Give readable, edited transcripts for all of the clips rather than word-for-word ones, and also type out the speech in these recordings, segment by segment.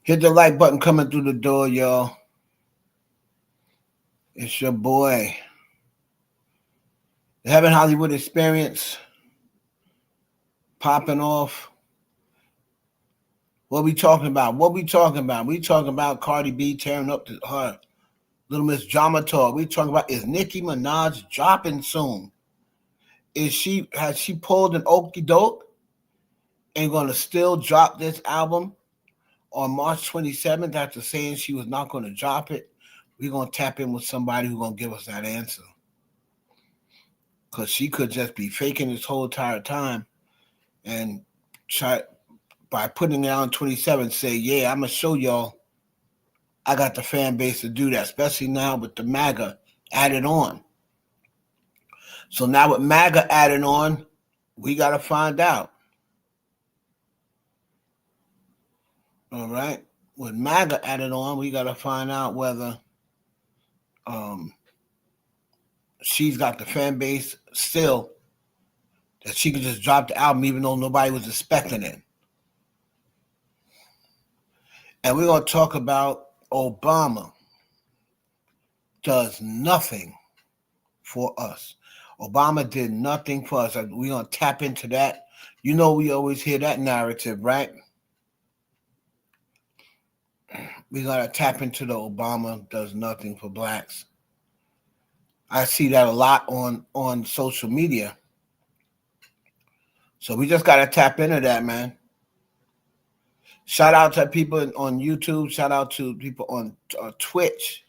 Hit the like button coming through the door, y'all. It's your boy. The Heaven Hollywood Experience popping off. What we talking about? We talking about Cardi B tearing up her Little Miss Drama Talk. We talking about, is Nicki Minaj dropping soon? Has she pulled an okie doke and gonna still drop this album on March 27th after saying she was not gonna drop it? We're gonna tap in with somebody who's gonna give us that answer. Because she could just be faking this whole entire time and try by putting it on 27, say, yeah, I'm gonna show y'all I got the fan base to do that, especially now with the MAGA added on. So now with MAGA added on, we got to find out. All right? With MAGA added on, we got to find out whether she's got the fan base still that she could just drop the album even though nobody was expecting it. And we're going to talk about Obama does nothing for us. Obama did nothing for us. We're going to tap into that. You know, we always hear that narrative, right? We got to tap into the Obama does nothing for blacks. I see that a lot on social media. So we just got to tap into that, man. Shout out to people on YouTube. Shout out to people on Twitch.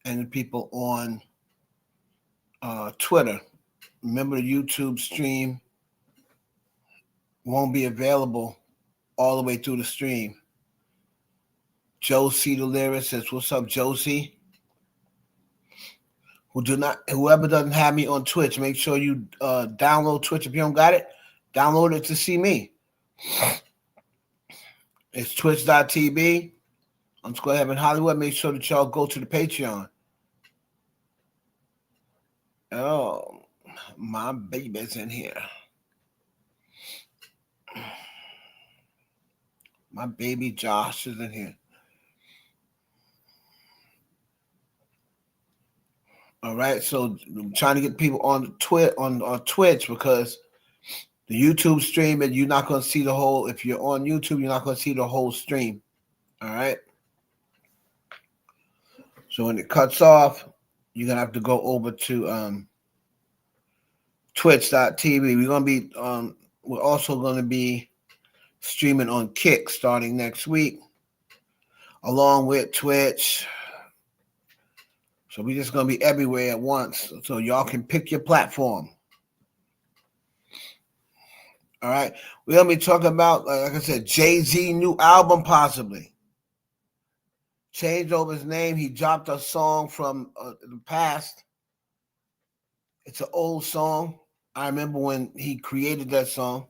And the people on Twitter. Remember, the YouTube stream won't be available all the way through the stream. Josie the Lyric says, what's up, Josie? Whoever doesn't have me on Twitch, make sure you download Twitch. If you don't got it, download it to see me. It's twitch.tv. I'm Square Heaven Hollywood. Make sure that y'all go to the Patreon. Oh, my baby's in here. My baby Josh is in here. All right, so I'm trying to get people on Twitch because the YouTube stream, and you're not going to see the whole. If you're on YouTube, you're not going to see the whole stream. All right. So when it cuts off, you're gonna have to go over to twitch.tv. We're also gonna be streaming on Kick starting next week, along with Twitch. So we're just gonna be everywhere at once, so y'all can pick your platform. All right, we're gonna be talking about, like I said, Jay-Z new album possibly. Changed over his name. He dropped a song from the past. It's an old song. I remember when he created that song.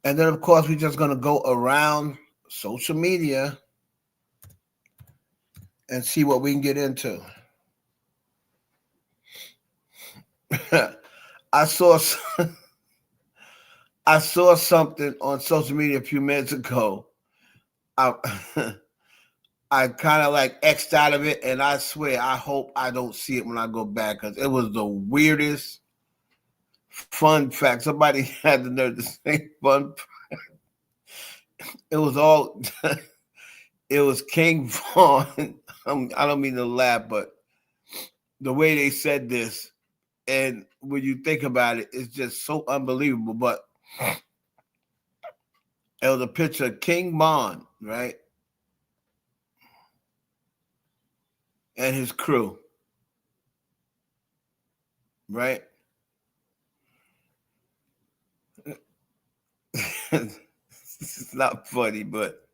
And then, of course, we're just going to go around social media and see what we can get into. I saw something on social media a few minutes ago. I kind of like X'd out of it, and I swear, I hope I don't see it when I go back, because it was the weirdest fun fact. Somebody had the nerve to say fun fact. It was King Von. I don't mean to laugh, but the way they said this, and when you think about it, it's just so unbelievable. But it was a picture of King Von, right? And his crew, right? It's not funny, but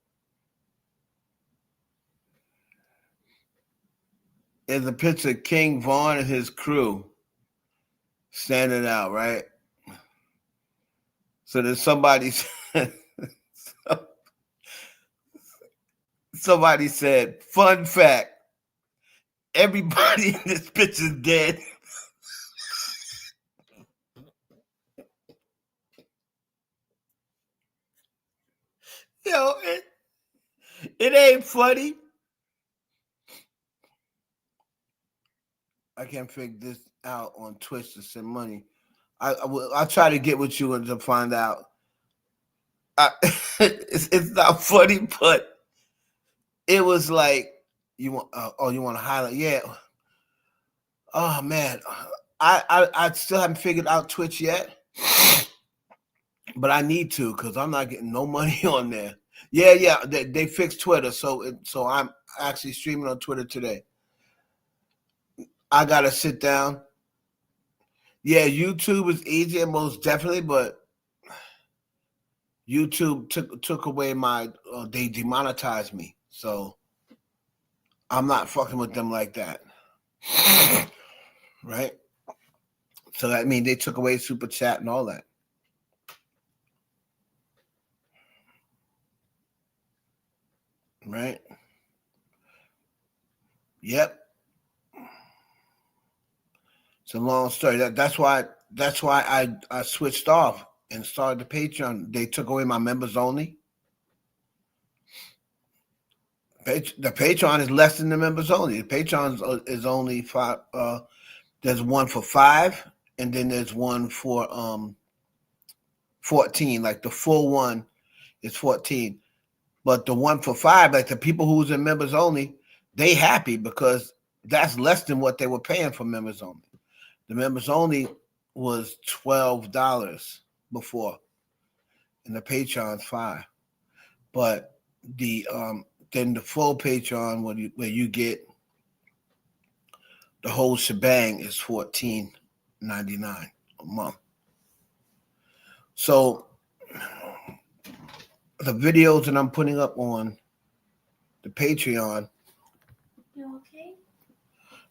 there's a picture of King Von and his crew standing out, right? So then somebody said, fun fact, everybody in this picture is dead. Yo, it ain't funny. I can't figure this out on Twitch to send money. I'll try to get with you and to find out. It's not funny, but it was like you want. You want to highlight? Yeah. Oh man, I still haven't figured out Twitch yet, but I need to because I'm not getting no money on there. Yeah. They fixed Twitter, so I'm actually streaming on Twitter today. I gotta sit down. Yeah, YouTube is easier, most definitely, but YouTube took away my. They demonetized me, so I'm not fucking with them like that. Right? So that means they took away super chat and all that. Right? Yep. It's a long story. That's why I switched off and started the Patreon. They took away my members only. The Patreon is less than the members only. The Patreon is only five. There's one for $5, and then there's one for 14. Like the full one is 14, but the one for $5, like the people who's in members only, they happy because that's less than what they were paying for members only. The members only was $12 before, and the Patreon's $5. But the then the full Patreon, where you get the whole shebang, is $14.99 a month. So the videos that I'm putting up on the Patreon, you okay?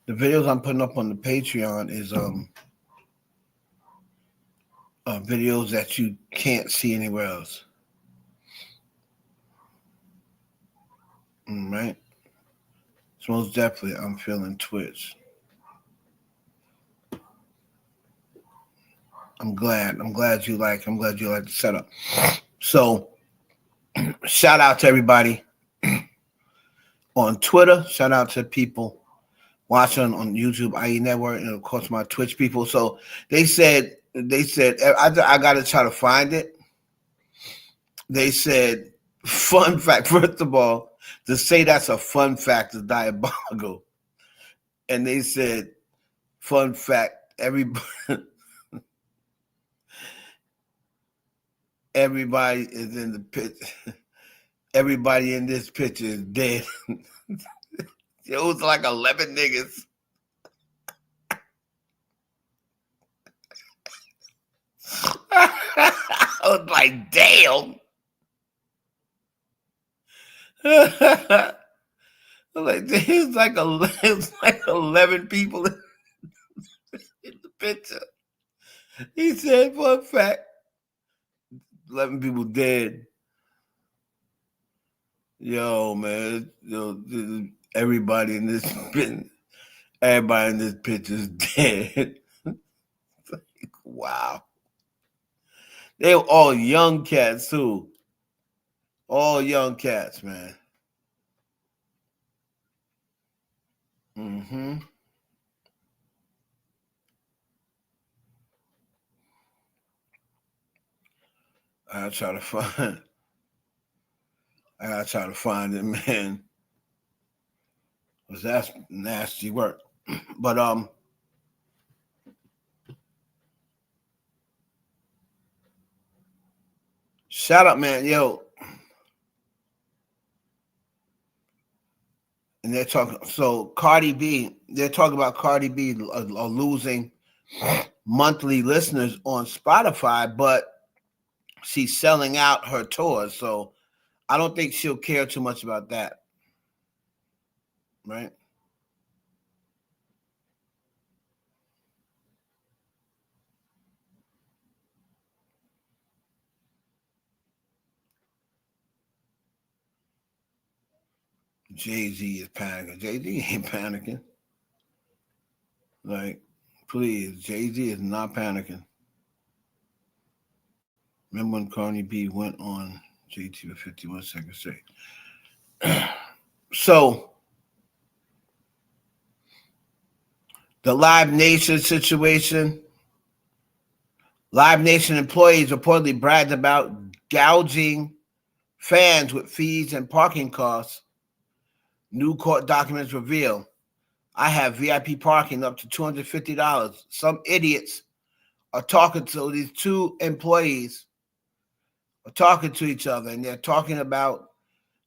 The videos I'm putting up on the Patreon is videos that you can't see anywhere else. Right? So most definitely, I'm feeling Twitch. I'm glad you like the setup. So, shout out to everybody on Twitter. Shout out to people watching on YouTube, IE Network, and of course my Twitch people. So they said I got to try to find it. They said, fun fact. First of all, to say that's a fun fact is diabolical. And they said, fun fact, everybody is in the pit. Everybody in this picture is dead. It was like 11 niggas. I was like, damn. It's like 11 people in the picture. He said, fun fact, 11 people dead. Yo, man, everybody in this picture is dead. Wow. They were all young cats too. All young cats, man. Mm-hmm. I gotta try to find it, man. Cause that's nasty work. But shout out, man, yo. And they're talking. So Cardi B, they're talking about Cardi B losing monthly listeners on Spotify, but she's selling out her tours. So I don't think she'll care too much about that, right? Jay-Z is panicking. Jay-Z ain't panicking. Like, please, Jay-Z is not panicking. Remember when Cardi B went on JT for 51 seconds straight. So the Live Nation situation. Live Nation employees reportedly bragged about gouging fans with fees and parking costs. New court documents reveal I have VIP parking up to $250. Some idiots are talking to these two employees, are talking to each other, and they're talking about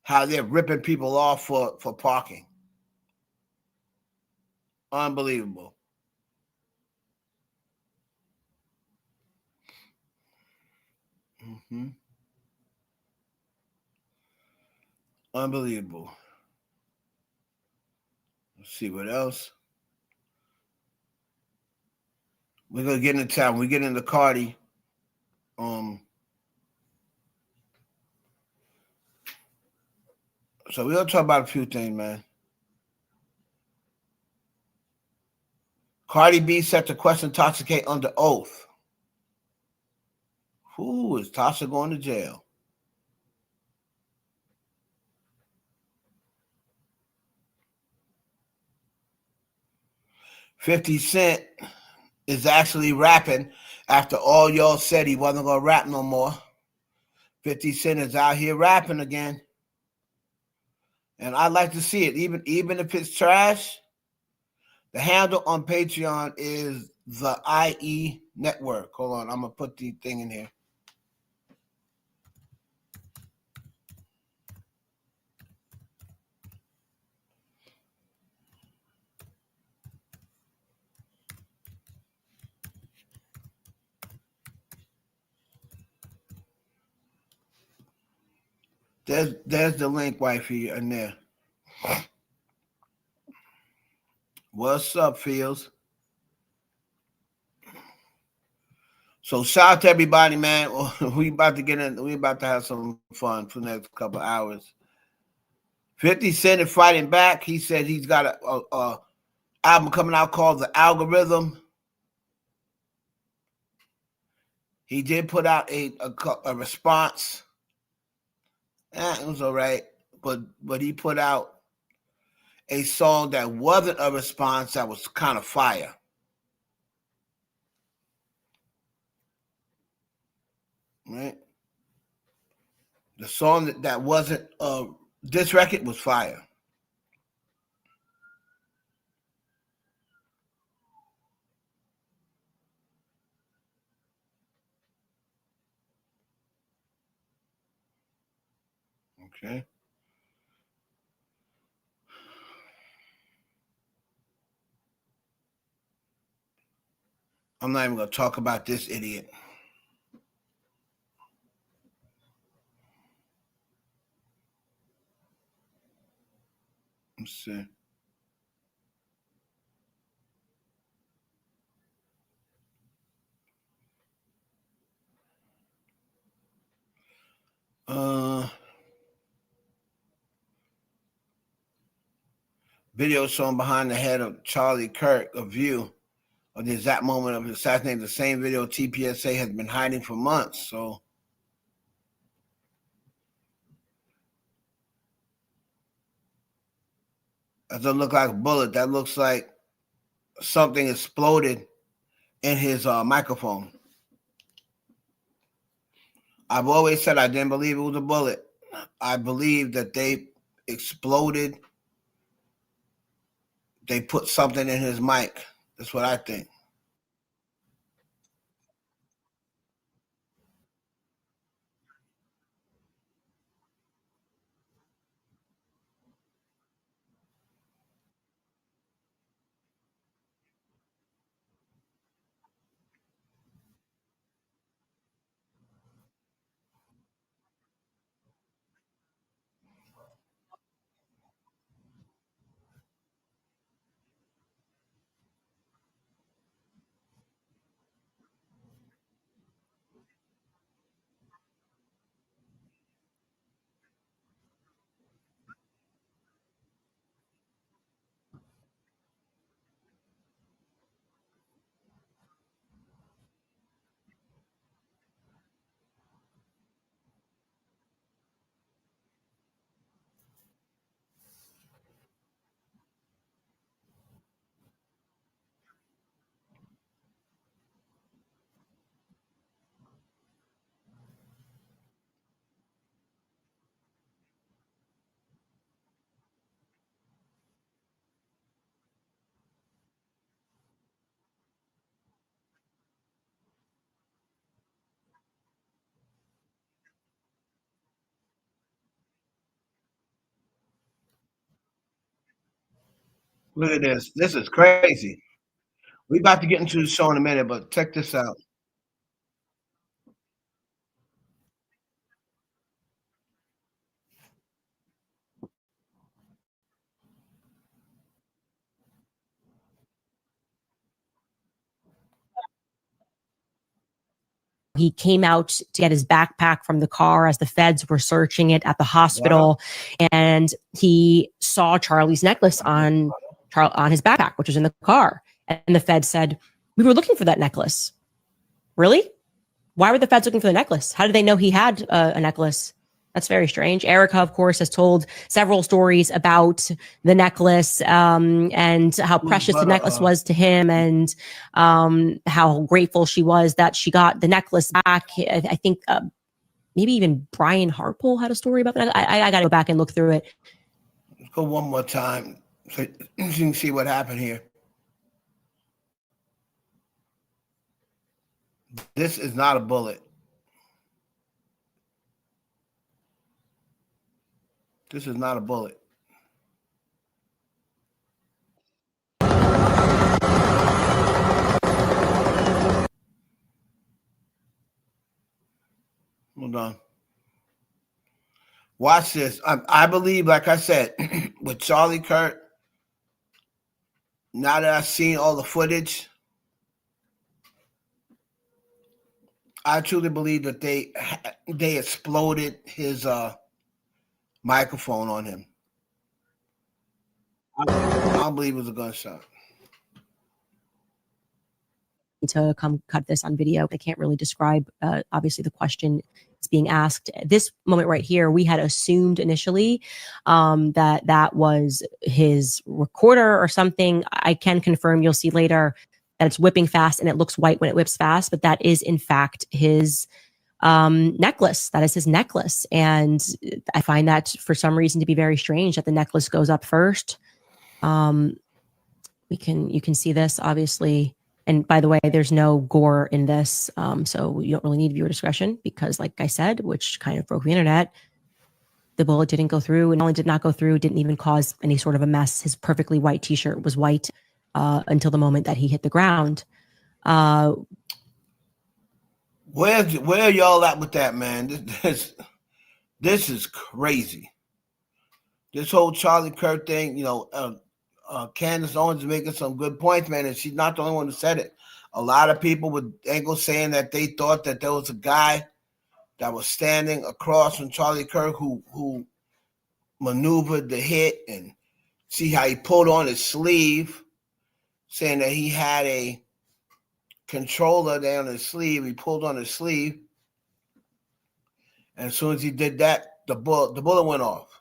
how they're ripping people off for parking. Unbelievable. Mm-hmm. Unbelievable. Let's see what else. We're gonna get into town. We get into Cardi. Um, so we're gonna talk about a few things, man. Cardi B set to question Tasha K under oath. Who is Tasha going to jail? $50 is actually rapping after all y'all said he wasn't gonna rap no more. $50 is out here rapping again. And I'd like to see it. Even if it's trash, the handle on Patreon is the IE Network. Hold on, I'm gonna put the thing in here. There's the link, wifey, in there. What's up, Fields? So shout out to everybody, man. We about to get in. We about to have some fun for the next couple of hours. 50 Cent is fighting back. He said he's got a album coming out called The Algorithm. He did put out a response. It was all right, but he put out a song that wasn't a response that was kind of fire. Right? The song that wasn't this record was fire. Okay. I'm not even gonna talk about this idiot. Let's see. Video shown behind the head of Charlie Kirk, a view of the exact moment of his assassination. The same video TPSA has been hiding for months. So that doesn't look like a bullet. That looks like something exploded in his microphone. I've always said I didn't believe it was a bullet. I believe that they exploded. They put something in his mic. That's what I think. Look at this. This is crazy. We about to get into the show in a minute, but check this out. He came out to get his backpack from the car as the feds were searching it at the hospital, and he saw Charlie's necklace on his backpack, which was in the car. And the feds said, "We were looking for that necklace." Really? Why were the feds looking for the necklace? How did they know he had a necklace? That's very strange. Erica, of course, has told several stories about the necklace and how precious the necklace was to him, and how grateful she was that she got the necklace back. I think maybe even Brian Harpole had a story about that. I got to go back and look through it. Let's go one more time so you can see what happened here. This is not a bullet. This is not a bullet. Hold on. Watch this. I believe, like I said, with Charlie Kirk, now that I've seen all the footage, I truly believe that they exploded his microphone on him. I don't believe it was a gunshot. To come cut this on video. I can't really describe, obviously, the question is being asked. This moment right here, we had assumed initially that was his recorder or something. I can confirm, you'll see later, that it's whipping fast and it looks white when it whips fast, but that is in fact his necklace. That is his necklace. And I find that for some reason to be very strange that the necklace goes up first. You can see this, obviously. And by the way, there's no gore in this, so you don't really need viewer discretion because, like I said, which kind of broke the internet, the bullet didn't go through, and not only did not go through, didn't even cause any sort of a mess. His perfectly white T-shirt was white until the moment that he hit the ground. Where are y'all at with that, man? This is crazy. This whole Charlie Kirk thing, Candace Owens is making some good points, man, and she's not the only one who said it. A lot of people with angles saying that they thought that there was a guy that was standing across from Charlie Kirk who maneuvered the hit, and see how he pulled on his sleeve, saying that he had a controller there on his sleeve. He pulled on his sleeve, and as soon as he did that, the bullet went off.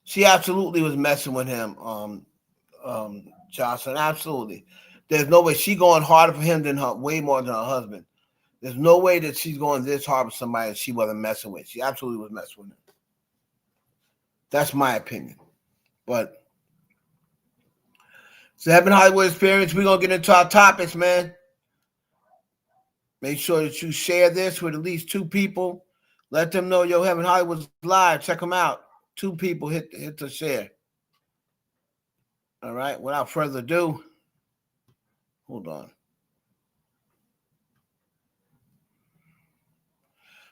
She absolutely was messing with him, Jocelyn. Absolutely. There's no way she's going harder for him than her, way more than her husband. There's no way that she's going this hard with somebody that she wasn't messing with. She absolutely was messing with him. That's my opinion. But so having Hollywood experience, we're gonna get into our topics, man. Make sure that you share this with at least 2 people. Let them know having Hollywood's live. Check them out. 2 people hit the share. All right. Without further ado, hold on.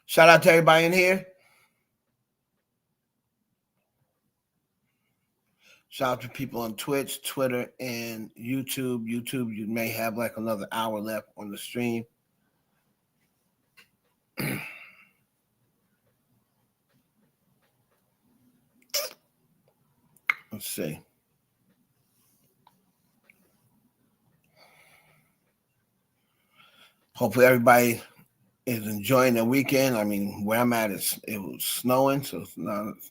Shout out to everybody in here. Shout out to people on Twitch, Twitter, and YouTube. YouTube, you may have like another hour left on the stream. Let's see. Hopefully everybody is enjoying the weekend. I mean, where I'm at, it was snowing, so it's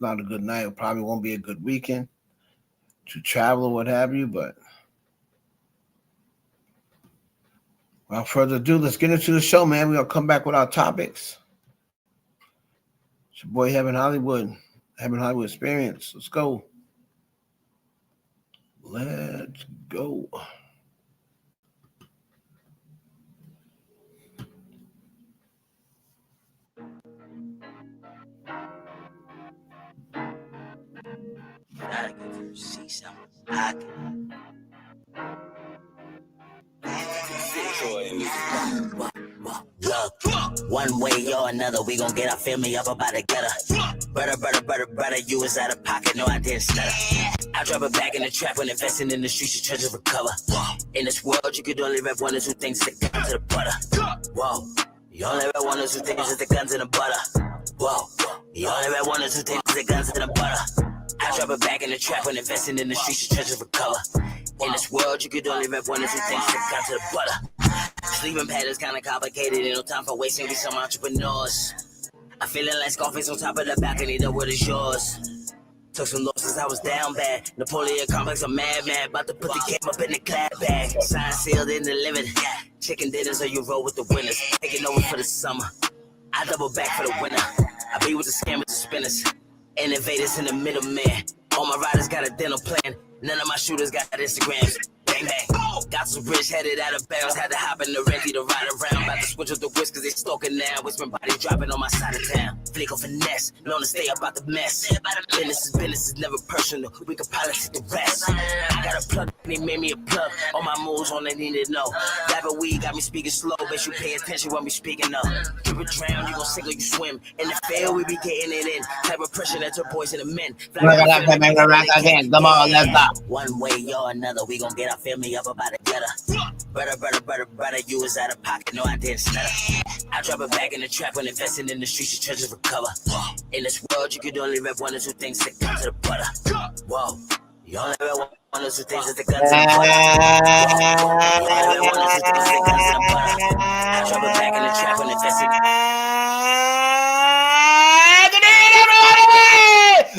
not a good night. It probably won't be a good weekend to travel or what have you. But without further ado, let's get into the show, man. We're gonna come back with our topics. It's your boy having Hollywood experience. Let's go. Let's go. see something pocket. Look, one way or another, we gon' get our family up about together. Brother, you was out of pocket, no, I didn't stutter. I drop it back in the trap when investing in the streets, your treasures recover. In this world, you could only rep one or two things, the gun to the butter. Whoa, you only rep one or two things, is the guns and the butter. Whoa, you only rep one or two things, the guns and the butter. I drop it back in the trap when investing in the streets, your treasures recover. In this world, you could only rep one or two things, the gun to the butter. Sleeping patterns kinda complicated, ain't no time for wasting, we some entrepreneurs. I'm feeling like Scarface on top of the balcony, the word is yours. Took some losses, I was down bad. Napoleon complex, I'm mad. About to put the game up in the clap bag. Signed, sealed, and delivered. Chicken dinners, so you roll with the winners. Taking over for the summer. I double back for the winner. I be with the scammers and spinners. Innovators in the middle, man. All my riders got a dental plan. None of my shooters got Instagrams. Bang, bang. Got some rich headed out of bounds. Had to hop in the Renty to ride around. About to switch up the whisk cause they stalking now. Whispering bodies dropping on my side of town. Flick of finesse. Known to stay up out the mess. Business is never personal. We can politic the rest. I got a plug and he made me a plug. All my moves on they need to know. Rapper weed got me speaking slow. Bet you pay attention when we speaking up. Keep it drown, you gon' sink or you swim. In the field, we be getting it in. Type of pressure that took boys and the men. Come on, let's go. One way or another, we gon' get our family up about together. Brother, you was out of pocket, no, I didn't stutter. I drop it back in the trap when investing in the streets, your treasures recover. In this world, you could only rep one or two things, stick down to the butter. Whoa, you only rep one or two things, that the guns to the butter. You only rep one or two things, that guns to the butter. I drop it back in the trap when investing. Good evening, everybody!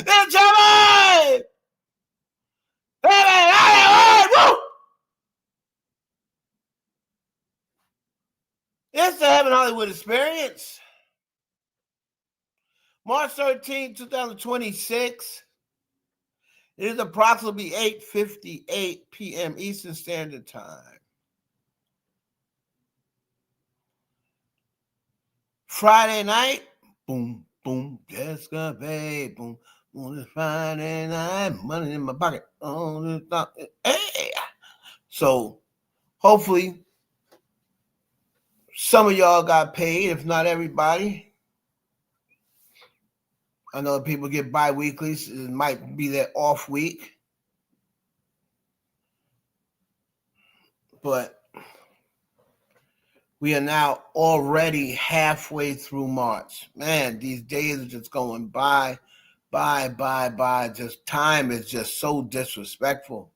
It's Joey! Woo! It's the Heaven Hollywood Experience. March 13, 2026. It is approximately 8:58 p.m. Eastern Standard Time. Friday night. Boom, boom. Jessica, babe. Boom. On this Friday night. Money in my pocket. Oh, hey. So, hopefully, some of y'all got paid, if not everybody. I know people get bi-weekly, so it might be their off week. But we are now already halfway through March. Man, these days are just going by. Just time is just so disrespectful.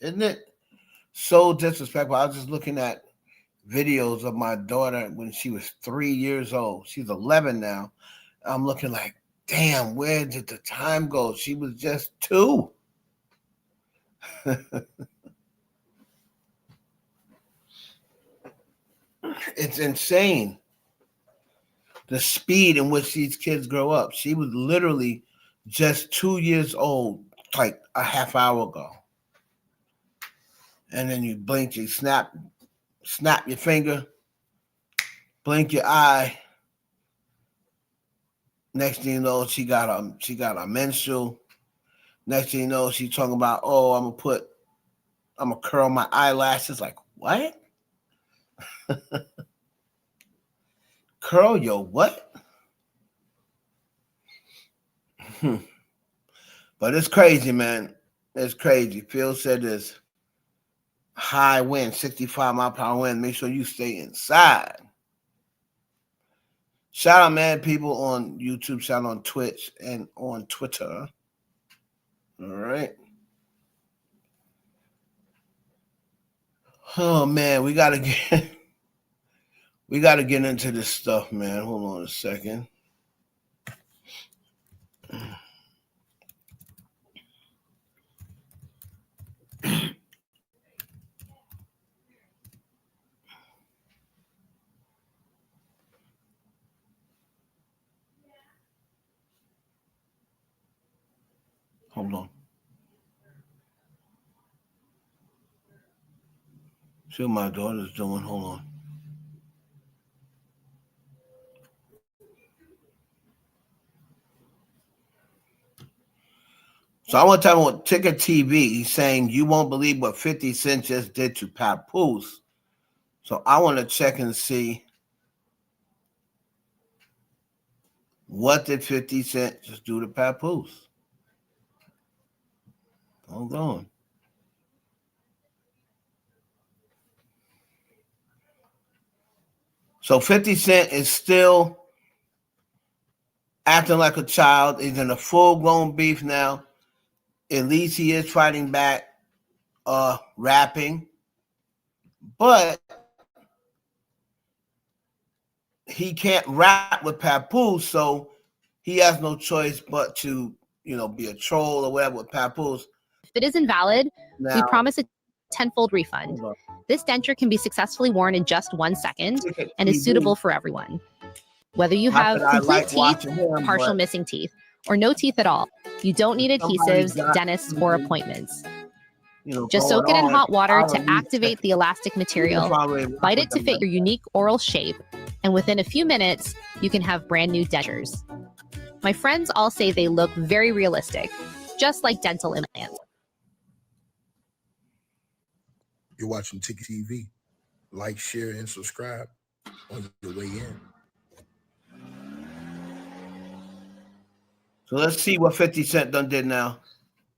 Isn't it? So disrespectful. I was just looking at videos of my daughter when she was 3 years old. She's 11 now. I'm looking like, damn, where did the time go? She was just 2. It's insane. The speed in which these kids grow up. She was literally just 2 years old, like a half hour ago. And then you blink, you snap your finger, blink your eye. Next thing you know, she got a menstrual. Next thing you know, she's talking about, oh, I'm gonna curl my eyelashes. Like, what? Curl your what? But it's crazy, man. It's crazy. Phil said this high wind, 65 mile per hour wind. Make sure you stay inside. Shout out, man, people on YouTube, shout out on Twitch and on Twitter. All right. Oh man, we gotta get into this stuff, man. Hold on a second. Hold on. See what my daughter's doing. Hold on. So I want to tell you what Ticker TV. He's saying you won't believe what 50 Cent just did to Papoose. So I want to check and see what did 50 Cent just do to Papoose. Hold on. So 50 Cent is still acting like a child. He's in a full-blown beef now. At least he is fighting back, rapping. But he can't rap with Papoose, so he has no choice but to, be a troll or whatever with Papoose. If it is invalid, Now, we promise a tenfold refund. This denture can be successfully worn in just 1 second and is suitable for everyone. Whether you have complete teeth, partial missing teeth, or no teeth at all, you don't need adhesives, dentists, or appointments. Just soak it in hot water to activate the elastic material, bite it to fit your unique oral shape, and within a few minutes, you can have brand new dentures. My friends all say they look very realistic, just like dental implants. You're watching Ticker TV. Like, share, and subscribe on your way in. So let's see what 50 Cent done did now.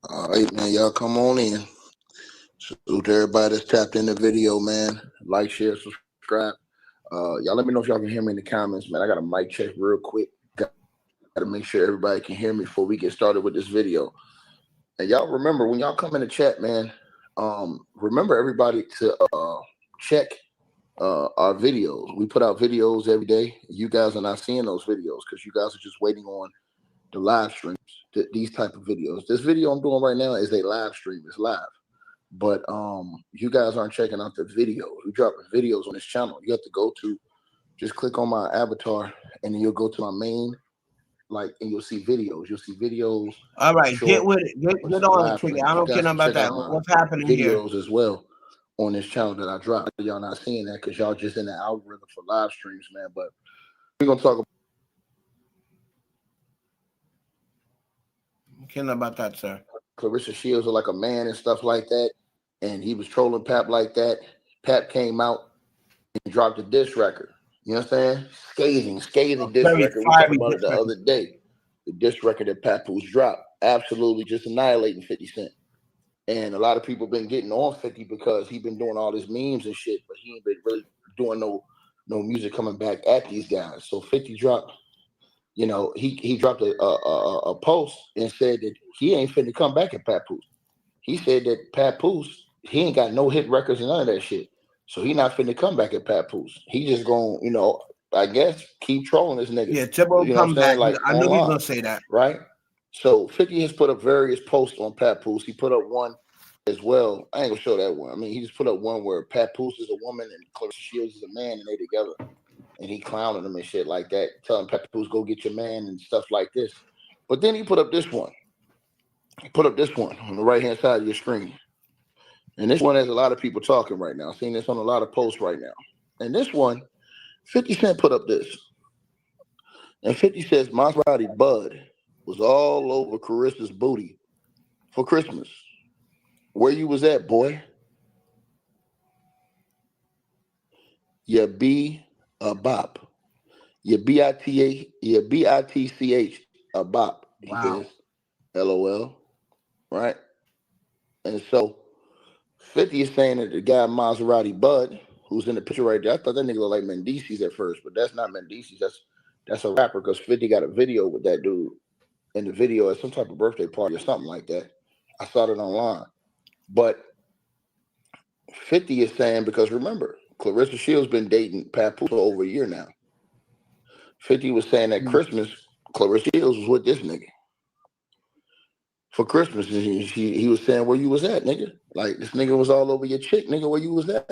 All right, man. Y'all come on in. Salute to everybody that's tapped in the video, man. Like, share, subscribe. Y'all let me know if y'all can hear me in the comments, man. I got a mic check real quick. Got to make sure everybody can hear me before we get started with this video. And y'all remember, when y'all come in the chat, man, remember everybody to check our videos. We put out videos every day. You guys are not seeing those videos because you guys are just waiting on the live streams, these type of videos. This video I'm doing right now is a live stream. It's live. But you guys aren't checking out the videos. We dropping videos on this channel. You have to just click on my avatar, and then you'll go to my main, and you'll see videos. You'll see videos. All right, get with it. Get on it, Trigger. I don't care nothing about that. What's happening here? Videos as well on this channel that I dropped. Y'all not seeing that because y'all just in the algorithm for live streams, man. But we're gonna talk about. I don't care nothing about that, sir. Clarissa Shields are like a man and stuff like that, and he was trolling Pap like that. Pap came out and dropped a diss record. You know what I'm saying? Scathing diss record. We talked about it the other day. The diss record that Papoose dropped, absolutely just annihilating 50 Cent. And a lot of people been getting on 50 because he been doing all his memes and shit, but he ain't been really doing no music coming back at these guys. So 50 dropped. He dropped a post and said that he ain't finna come back at Papoose. He said that Papoose, he ain't got no hit records and none of that shit. So he not finna come back at Papoose. He just gonna, I guess, keep trolling this nigga. Yeah, Tibbo come back. I knew he was gonna say that. Right? So 50 has put up various posts on Papoose. He put up one as well. I ain't gonna show that one. I mean, he just put up one where Papoose is a woman and Clarissa Shields is a man and they together. And he clowning him and shit like that, telling Papoose, go get your man and stuff like this. But then he put up this one. He put up this one on the right-hand side of your screen. And this one has a lot of people talking right now. Seeing this on a lot of posts right now. And this one, 50 Cent put up this. And 50 says, Maserati Bud was all over Carissa's booty for Christmas. Where you was at, boy? You be a bop. Your BITCH a bop. He says, LOL. Right? And so 50 is saying that the guy Maserati Bud, who's in the picture right there, I thought that nigga looked like Mendices at first, but that's not Mendices. That's a rapper because 50 got a video with that dude. And the video at some type of birthday party or something like that. I saw it online. But 50 is saying, because remember, Clarissa Shields been dating Papoose for over a year now. 50 was saying that Christmas, Clarissa Shields was with this nigga. For Christmas, and he was saying, where you was at, nigga? Like, this nigga was all over your chick, nigga, where you was at?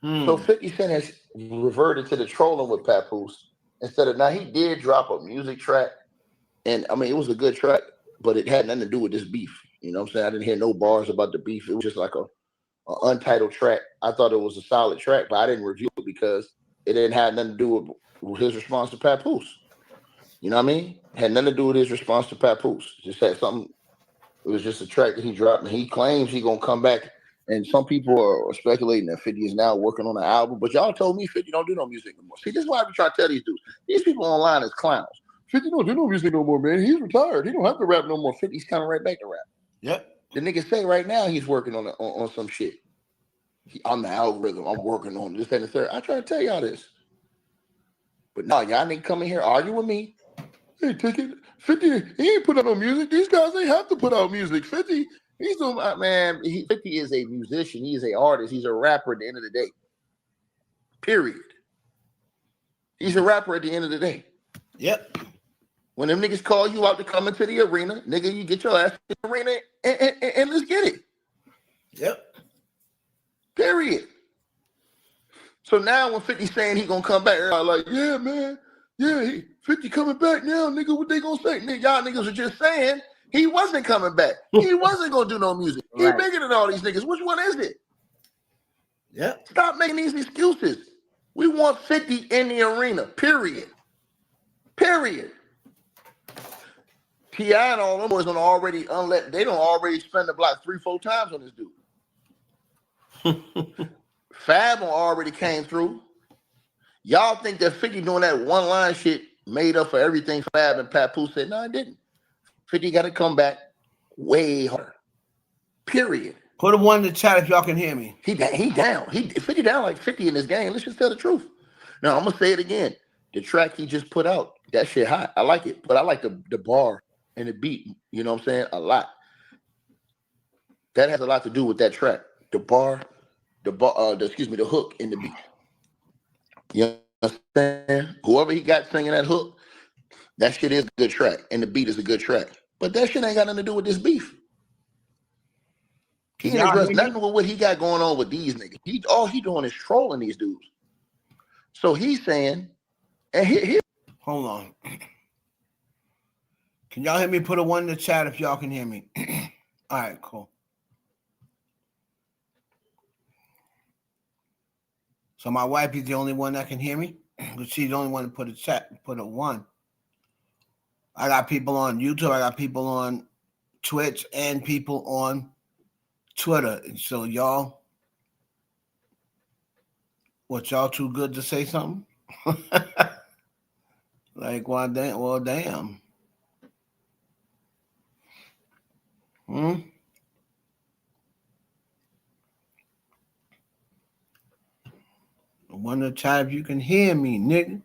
So 50 Cent has reverted to the trolling with Papoose. Instead of, now he did drop a music track, and I mean, it was a good track, but it had nothing to do with this beef. You know what I'm saying? I didn't hear no bars about the beef. It was just like a untitled track. I thought it was a solid track, but I didn't review it because it didn't have nothing to do with his response to Papoose. You know what I mean? It had nothing to do with his response to Papoose. It just had something, It was just a track that he dropped, and he claims he gonna come back. And some people are speculating that 50 is now working on an album. But y'all told me 50 don't do no music no more. See, this is why I be trying to tell these dudes. These people online is clowns. 50 don't do no music no more, man. He's retired. He don't have to rap no more. 50's coming right back to rap. Yep. The nigga say right now he's working on some shit. On the algorithm, I'm working on this, that, and the third. I try to tell y'all this. But no, y'all nigga come in here argue with me. Hey, take it. 50, he ain't put out no music. These guys ain't have to put out music. 50, he's doing, man, 50 is a musician. He is an artist. He's a rapper at the end of the day. Period. He's a rapper at the end of the day. Yep. When them niggas call you out to come into the arena, nigga, you get your ass to the arena and let's get it. Yep. Period. So now when 50 saying he gonna come back, everybody like, yeah, man, yeah, 50 coming back now, nigga, what they gonna say? Nigga, y'all niggas are just saying he wasn't coming back. He wasn't gonna do no music. He bigger than all these niggas. Which one is it? Yep. Stop making these excuses. We want 50 in the arena, period. Period. T.I. and all them boys don't already they don't already spend the block 3-4 times on this dude. Fab already came through. Y'all think that 50 doing that one line shit made up for everything Fab and Papoose said? No, it didn't. 50 got to come back way harder. Period. Put a 1 in the chat if y'all can hear me. He down. 50 down like 50 in this game. Let's just tell the truth. Now I'm gonna say it again. The track he just put out, that shit hot. I like it, but I like the bar and the beat. You know what I'm saying? A lot. That has a lot to do with that track. The hook in the beat. You understand? Whoever he got singing that hook, that shit is a good track, and the beat is a good track. But that shit ain't got nothing to do with this beef. He ain't addressed nothing with what he got going on with these niggas. All he doing is trolling these dudes. So he's saying, and here. Hold on. Can y'all hear me? Put a 1 in the chat if y'all can hear me. All right, cool. So my wife is the only one that can hear me, but she's the only one to put a 1. I got people on YouTube, I got people on Twitch, and people on Twitter. So y'all, what, y'all too good to say something? Like, well, damn. I wonder if you can hear me, nigga.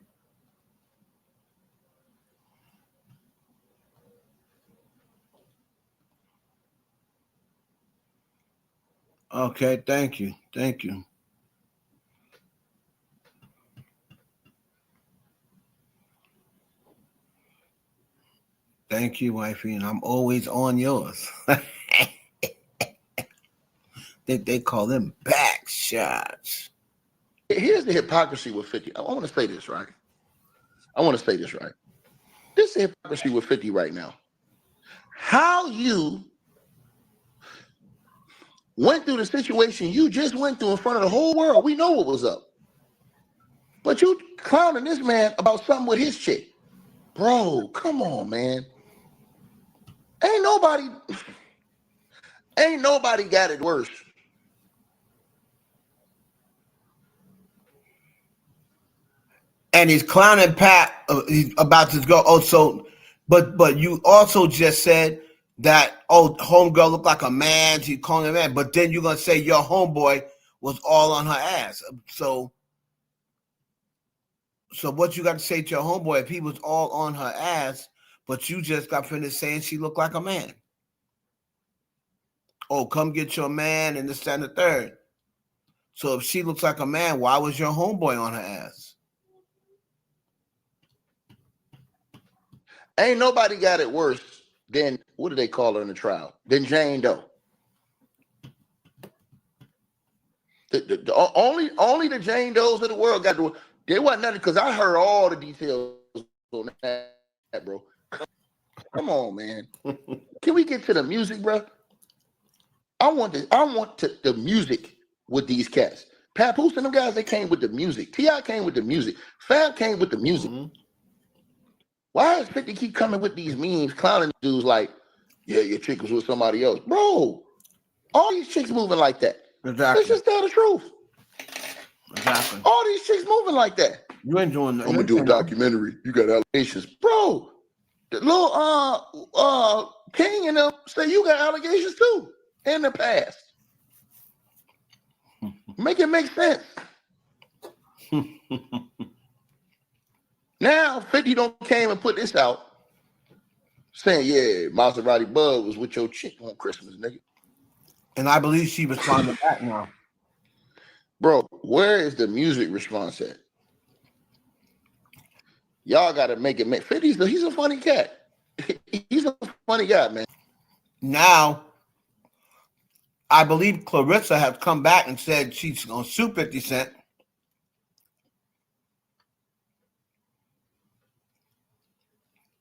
Okay, thank you. Thank you. Thank you, wifey, and I'm always on yours. They call them back shots. Here's the hypocrisy with 50. I want to say this right. This is hypocrisy with 50 right now. How you went through the situation you just went through in front of the whole world. We know what was up. But you clowning this man about something with his chick. Bro, come on, man. Ain't nobody got it worse. And he's clowning Pat about this girl. Oh, so, but you also just said that, homegirl looked like a man. She's calling him a man. But then you're going to say your homeboy was all on her ass. So what you got to say to your homeboy if he was all on her ass, but you just got finished saying she looked like a man? Oh, come get your man and this, that, and the third. So if she looks like a man, why was your homeboy on her ass? Ain't nobody got it worse than, what do they call her in the trial? Than Jane Doe. Only the Jane Does of the world got to. There wasn't nothing, because I heard all the details on that, bro. Come on, man. Can we get to the music, bro? I want the music with these cats. Papoose and them guys, they came with the music. T.I. came with the music. Fab came with the music. Why does 50 keep coming with these memes, clowning dudes like, Yeah, your chick was with somebody else. Bro, all these chicks moving like that. Exactly. Let's just tell the truth. Exactly. All these chicks moving like that. You ain't doing that. I'm gonna do a documentary. You got allegations. Bro, the little King and them say you got allegations too in the past. Make it make sense. Now 50 don't came and put this out saying, yeah, Maserati Bud was with your chick on Christmas, nigga. And I believe she responded back now. Bro, where is the music response at? Y'all gotta make it make 50's he's a funny cat. He's a funny guy, man. Now, I believe Clarissa has come back and said she's gonna sue 50 Cent.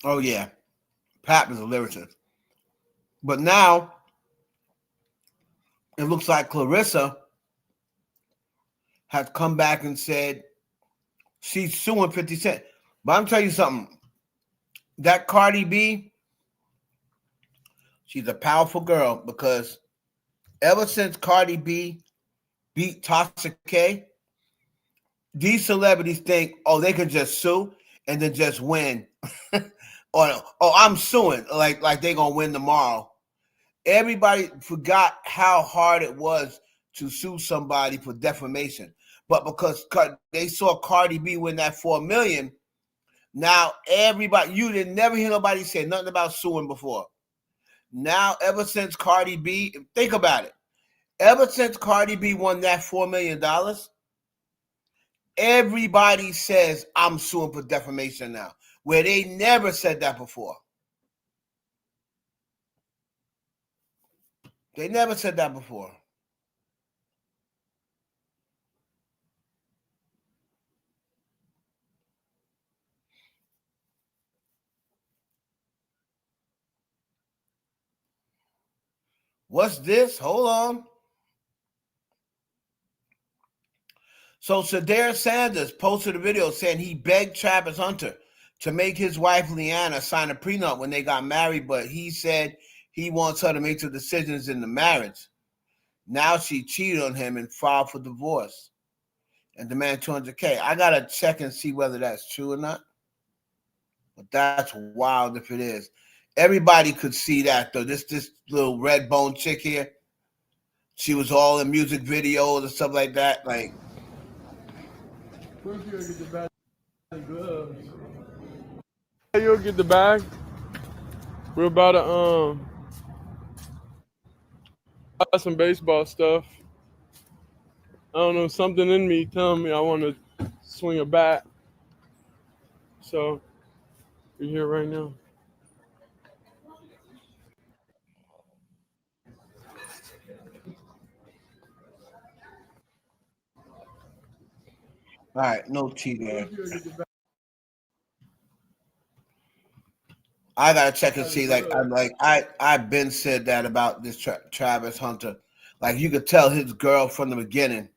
Oh yeah, Pap is a lyricist. But now it looks like Clarissa has come back and said she's suing 50 Cent. But I'm telling you something. That Cardi B, she's a powerful girl because ever since Cardi B beat Tasha K, these celebrities think, oh, they can just sue and then just win. or I'm suing, like they're gonna win tomorrow. Everybody forgot how hard it was to sue somebody for defamation. But because they saw Cardi B win that $4 million, now everybody, you didn't never hear nobody say nothing about suing before. Now, ever since Cardi B, think about it. Ever since Cardi B won that $4 million, everybody says, I'm suing for defamation now, where they never said that before. They never said that before. What's this? Hold on. So Shadir Sanders posted a video saying he begged Travis Hunter to make his wife Leanna sign a prenup when they got married, but he said he wants her to make the decisions in the marriage. Now she cheated on him and filed for divorce and demand $200K. I gotta check and see whether that's true or not. But that's wild if it is. Everybody could see that though. This little red bone chick here, she was all in music videos and stuff like that. Like, first you gotta get the bag and gloves. You'll get the bag. We're about to buy some baseball stuff. I don't know, something in me telling me I want to swing a bat. So we're here right now. all right, no tea there. I gotta check and see. I've been said that about this Travis Hunter. Like you could tell his girl from the beginning.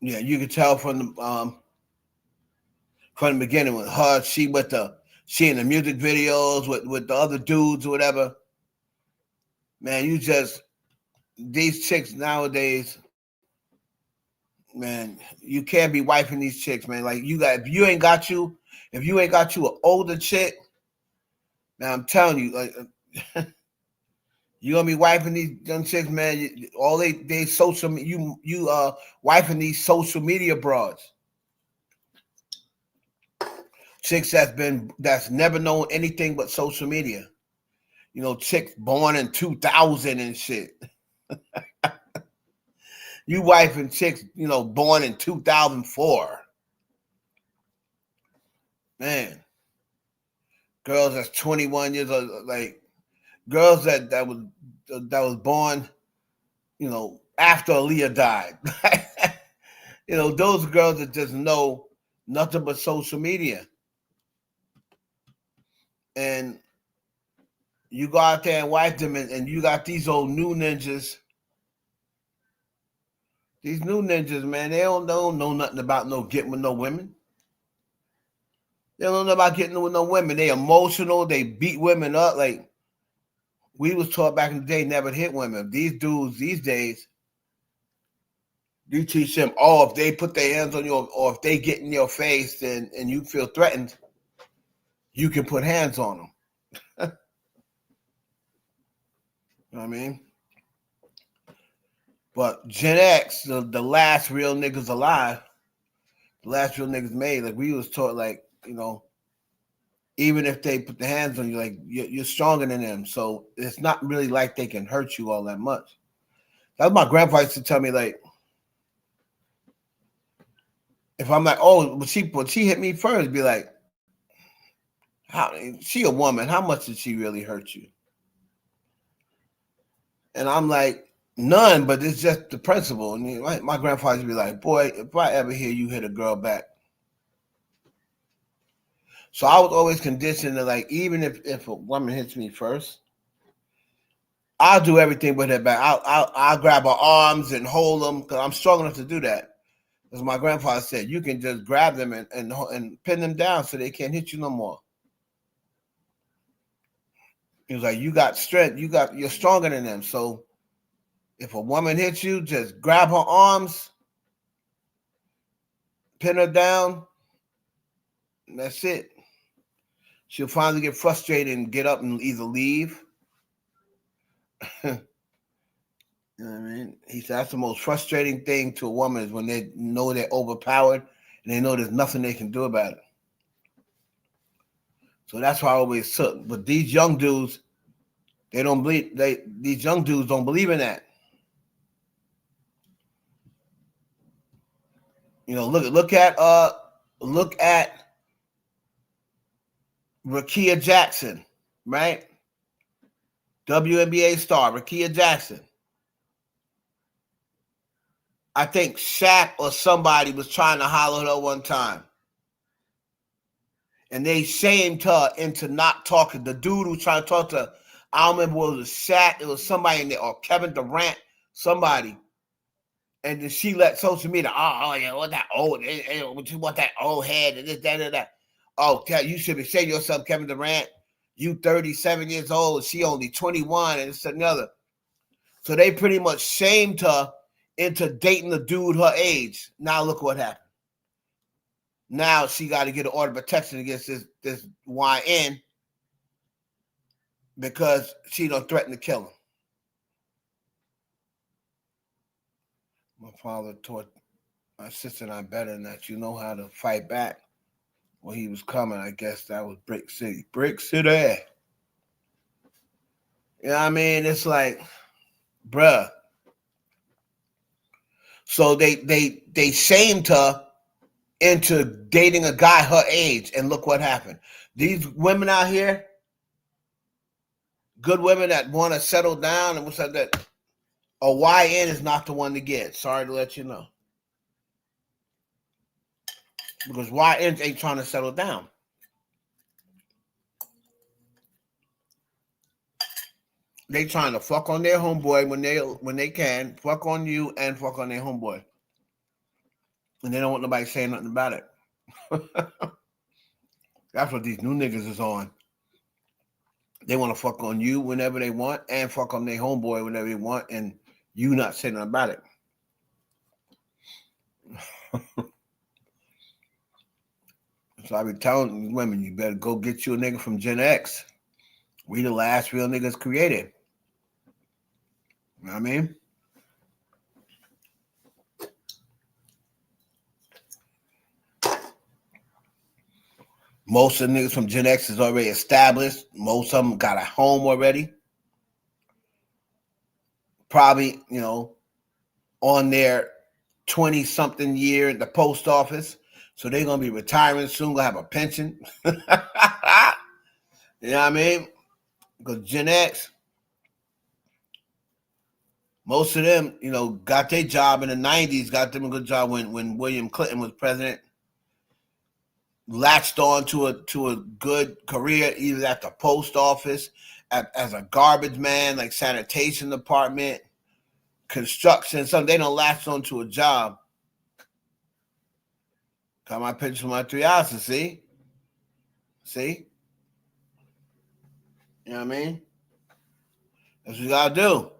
Yeah, you could tell from the beginning with her. She in the music videos with the other dudes or whatever. Man, these chicks nowadays, man, you can't be wifing these chicks, man. Like if you ain't got you an older chick, man, I'm telling you, like you gonna be wifing these young chicks, man. All they social you wifing these social media broads. Chicks that's never known anything but social media. You know, chicks born in 2000 and shit. You wifing chicks, born in 2004. Man. Girls that's 21 years old, like girls that was born, after Aaliyah died. Those girls that just know nothing but social media. And you go out there and wife them, and you got these old new ninjas These new ninjas, man, they don't know nothing about no getting with no women. They don't know about getting with no women. They emotional. They beat women up. Like, we was taught back in the day, never hit women. These dudes these days, you teach them, oh, if they put their hands on you or if they get in your face and you feel threatened, you can put hands on them. You know what I mean? But Gen X, the last real niggas alive, the last real niggas made, like, we was taught, like, you know, even if they put the hands on you, like, you're stronger than them. So it's not really like they can hurt you all that much. That's what my grandpa used to tell me, like, if I'm like, oh, but she hit me first, be like, how, she a woman, how much did she really hurt you? And I'm like, none, but it's just the principle. And my grandfather would be like, boy, if I ever hear you hit a girl back. So I was always conditioned to, like, even if a woman hits me first, I'll do everything with her back. I'll grab her arms and hold them because I'm strong enough to do that. As my grandfather said, you can just grab them and pin them down so they can't hit you no more. He was like, you got strength. You're stronger than them. So if a woman hits you, just grab her arms, pin her down, and that's it. She'll finally get frustrated and get up and either leave. You know what I mean? He said that's the most frustrating thing to a woman is when they know they're overpowered and they know there's nothing they can do about it. So that's why I always took. But these young dudes, they don't believe. These young dudes don't believe in that. You know, look at Rakia Jackson, right? WNBA star Rakia Jackson. I think Shaq or somebody was trying to holler at her one time. And they shamed her into not talking. The dude who tried to talk to her, I don't remember whether it was Shaq, it was somebody in there, or Kevin Durant, somebody. And then she let social media, oh yeah, what that old, what you want that old head and this, that, and that. Oh, you should be saying yourself, Kevin Durant, you 37 years old, she only 21, and this and the other. So they pretty much shamed her into dating a dude her age. Now look what happened. Now she got to get an order of protection against this YN because she don't threaten to kill him. My father taught my sister and I better than that. You know how to fight back. When he was coming, I guess that was Brick City. Brick City. You know what I mean? It's like, bruh. So they shamed her into dating a guy her age, and look what happened. These women out here, good women that want to settle down and what's that, a YN is not the one to get. Sorry to let you know. Because YNs ain't trying to settle down. They trying to fuck on their homeboy when they can, fuck on you and fuck on their homeboy. And they don't want nobody saying nothing about it. That's what these new niggas is on. They want to fuck on you whenever they want and fuck on their homeboy whenever they want, and you not saying nothing about it. So I be telling these women, you better go get you a nigga from Gen X. We the last real niggas created. You know what I mean? Most of the niggas from Gen X is already established. Most of them got a home already. Probably, you know, on their 20-something year at the post office. So they're going to be retiring soon, going to have a pension. You know what I mean? Because Gen X, most of them, you know, got their job in the 90s, got them a good job when William Clinton was president. Latched on to a good career, either at the post office, as a garbage man, like sanitation department, construction, something. They don't latch on to a job. Got my picture for my 3 ounces, see? See? You know what I mean? That's what you gotta do.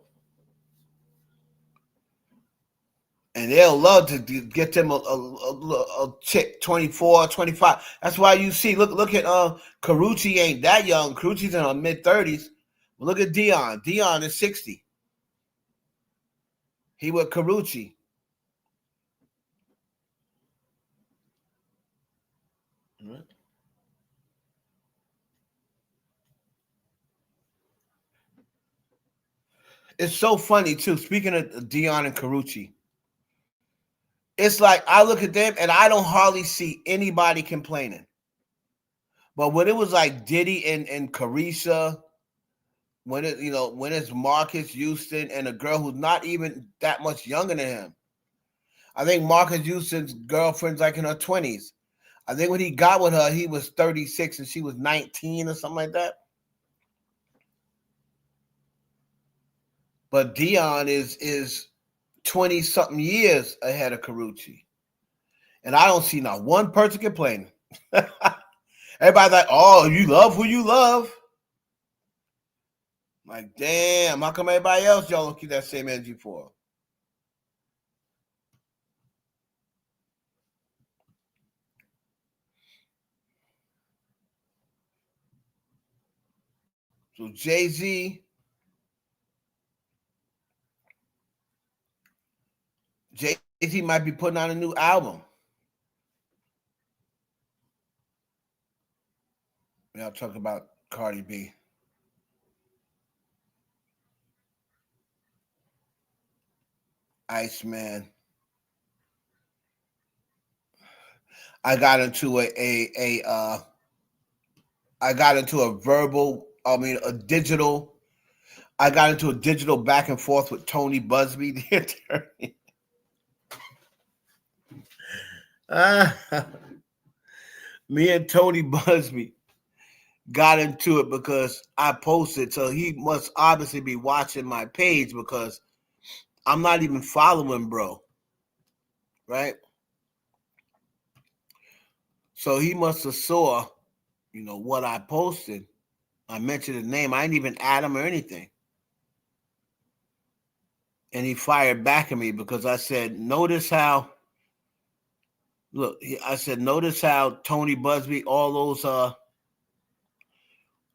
And they'll love to get them a chick, 24, 25. That's why you see, look at Carucci ain't that young. Carucci's in her mid-30s. Look at Dion. Dion is 60. He with Carucci. It's so funny, too. Speaking of Dion and Carucci, it's like I look at them and I don't hardly see anybody complaining. But when it was like Diddy and Carisha, when it's Marcus Houston and a girl who's not even that much younger than him. I think Marcus Houston's girlfriend's like in her 20s. I think when he got with her, he was 36 and she was 19 or something like that. But Dion is 20-something years ahead of Carucci. And I don't see not one person complaining. Everybody's like, oh, you love who you love. Like, damn, how come everybody else y'all don't keep that same energy for? So Jay-Z might be putting out a new album. I'll talk about Cardi B. Iceman. I got into a digital back and forth with Tony Busby, the attorney. Me and Tony Busby got into it because I posted, so he must obviously be watching my page because I'm not even following bro, right? So he must have saw, what I posted. I mentioned his name. I didn't even add him or anything. And he fired back at me because I said, notice how Tony Busby, all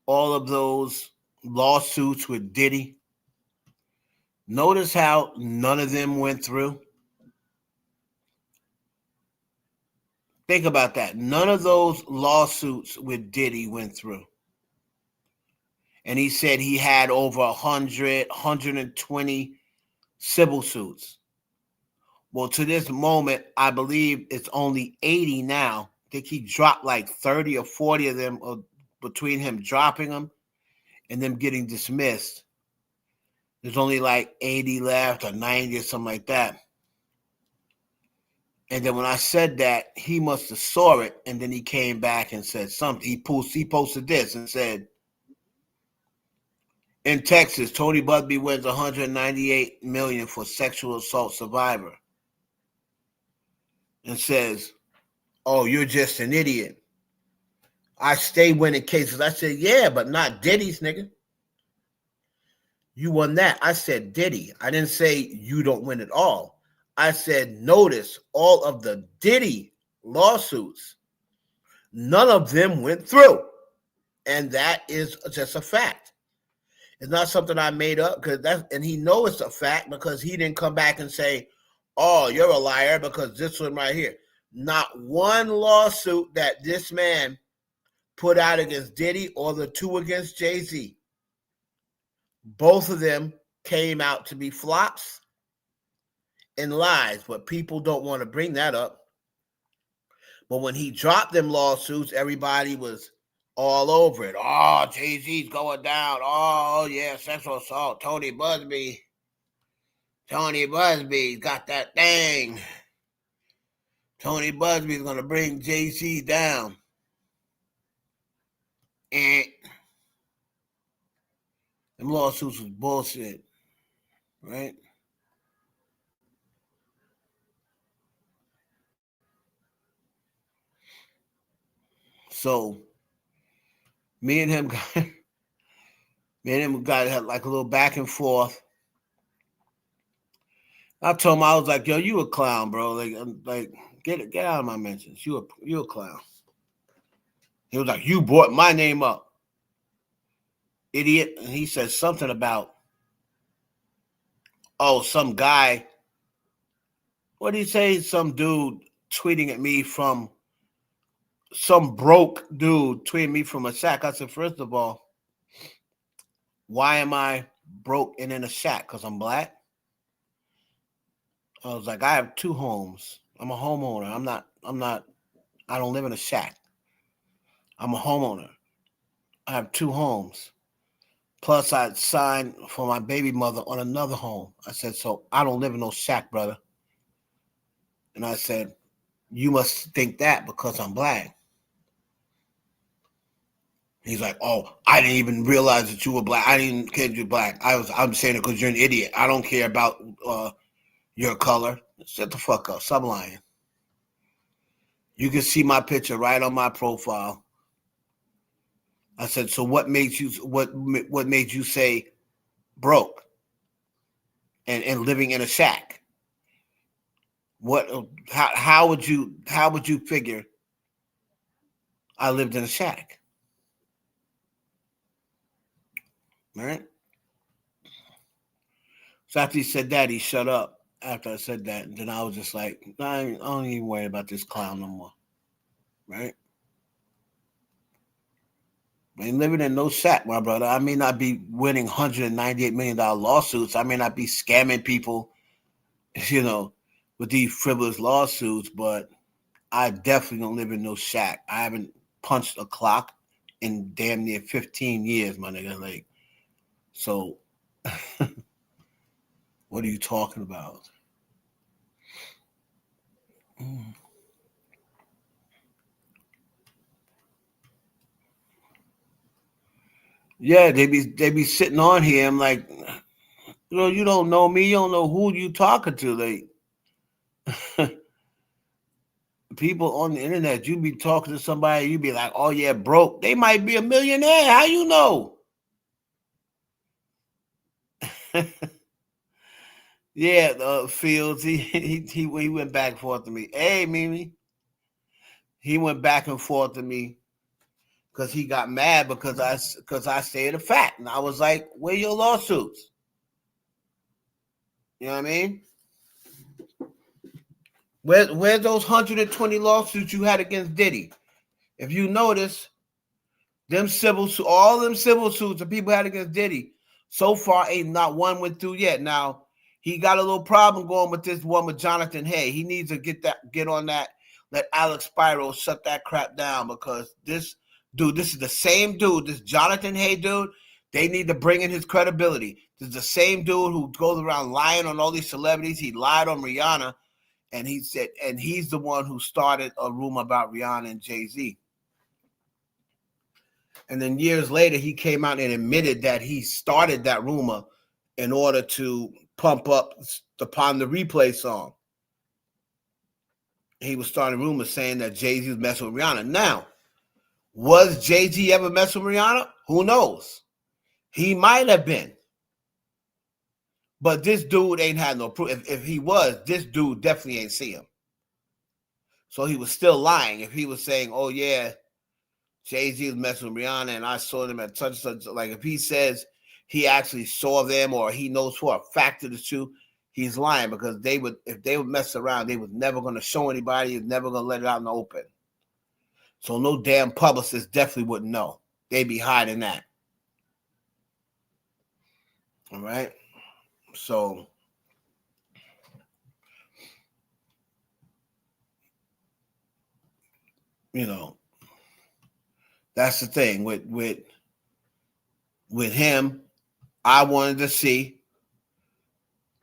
of those lawsuits with Diddy, notice how none of them went through. Think about that. None of those lawsuits with Diddy went through. And he said he had over 100, 120 civil suits. Well, to this moment, I believe it's only 80 now. I think he dropped like 30 or 40 of them between him dropping them and them getting dismissed. There's only like 80 left or 90 or something like that. And then when I said that, he must have saw it, and then he came back and said something. He posted this and said, in Texas, Tony Busby wins $198 million for sexual assault survivor. And says, oh, you're just an idiot. I stay winning cases. I said, yeah, but not Diddy's, nigga. You won that. I said Diddy. I didn't say you don't win at all. I said, notice all of the Diddy lawsuits, none of them went through. And that is just a fact. It's not something I made up and he knows it's a fact because he didn't come back and say, oh, you're a liar because this one right here. Not one lawsuit that this man put out against Diddy or the two against Jay-Z. Both of them came out to be flops and lies, but people don't want to bring that up. But when he dropped them lawsuits, everybody was all over it. Oh, Jay-Z's going down. Oh, yeah, sexual assault. Tony Busby's got that thing. Tony Busby's going to bring Jay-Z down. And them lawsuits was bullshit, right? So me and him got like a little back and forth. I told him, I was like, yo, you a clown, bro. Like get out of my mentions. You a clown. He was like, you brought my name up, idiot. And he said something about, some guy. What did he say? Some dude tweeting at me from some broke dude tweeting me from a shack. I said, first of all, why am I broke and in a shack? Because I'm black. I was like, I have 2 homes. I'm a homeowner. I don't live in a shack. I'm a homeowner. I have 2 homes. Plus, I signed for my baby mother on another home. I said, so I don't live in no shack, brother. And I said, you must think that because I'm black. He's like, oh, I didn't even realize that you were black. I didn't care you're black. I'm saying it because you're an idiot. I don't care about your color. Shut the fuck up. Stop lying. You can see my picture right on my profile. I said, so what made you say broke and living in a shack? How would you figure I lived in a shack? All right. So after he said that, he shut up. After I said that, and then I was just like, I don't even worry about this clown no more. Right? I ain't living in no shack, my brother. I may not be winning $198 million lawsuits. I may not be scamming people, with these frivolous lawsuits, but I definitely don't live in no shack. I haven't punched a clock in damn near 15 years, my nigga. Like, so what are you talking about? Yeah, they be sitting on here. I'm like, you don't know me. You don't know who you talking to. Like, people on the internet, you be talking to somebody, you be like, oh yeah, broke. They might be a millionaire. How you know? Yeah, Fields, he went back and forth to me. Hey, Mimi. He went back and forth to me because he got mad because I said a fact. And I was like, where your lawsuits? You know what I mean? Where's those 120 lawsuits you had against Diddy? If you notice, all them civil suits that people had against Diddy, so far ain't not one went through yet. Now, he got a little problem going with this one with Jonathan Hay. He needs to get on that. Let Alex Spiro shut that crap down because this is the same dude, this Jonathan Hay dude. They need to bring in his credibility. This is the same dude who goes around lying on all these celebrities. He lied on Rihanna, and he's the one who started a rumor about Rihanna and Jay-Z. And then years later, he came out and admitted that he started that rumor in order to pump up upon the Replay song. He was starting rumors saying that Jay-Z was messing with Rihanna. Now, was Jay-Z ever messing with Rihanna? Who knows? He might have been. But this dude ain't had no proof. If he was, this dude definitely ain't see him. So he was still lying. If he was saying, oh yeah, Jay-Z was messing with Rihanna and I saw them at such and such. Like if he says he actually saw them or he knows for a fact of the truth, he's lying because if they would mess around, they was never going to show anybody, was never going to let it out in the open. So no damn publicist definitely wouldn't know. They'd be hiding that. All right. So that's the thing with him. I wanted to see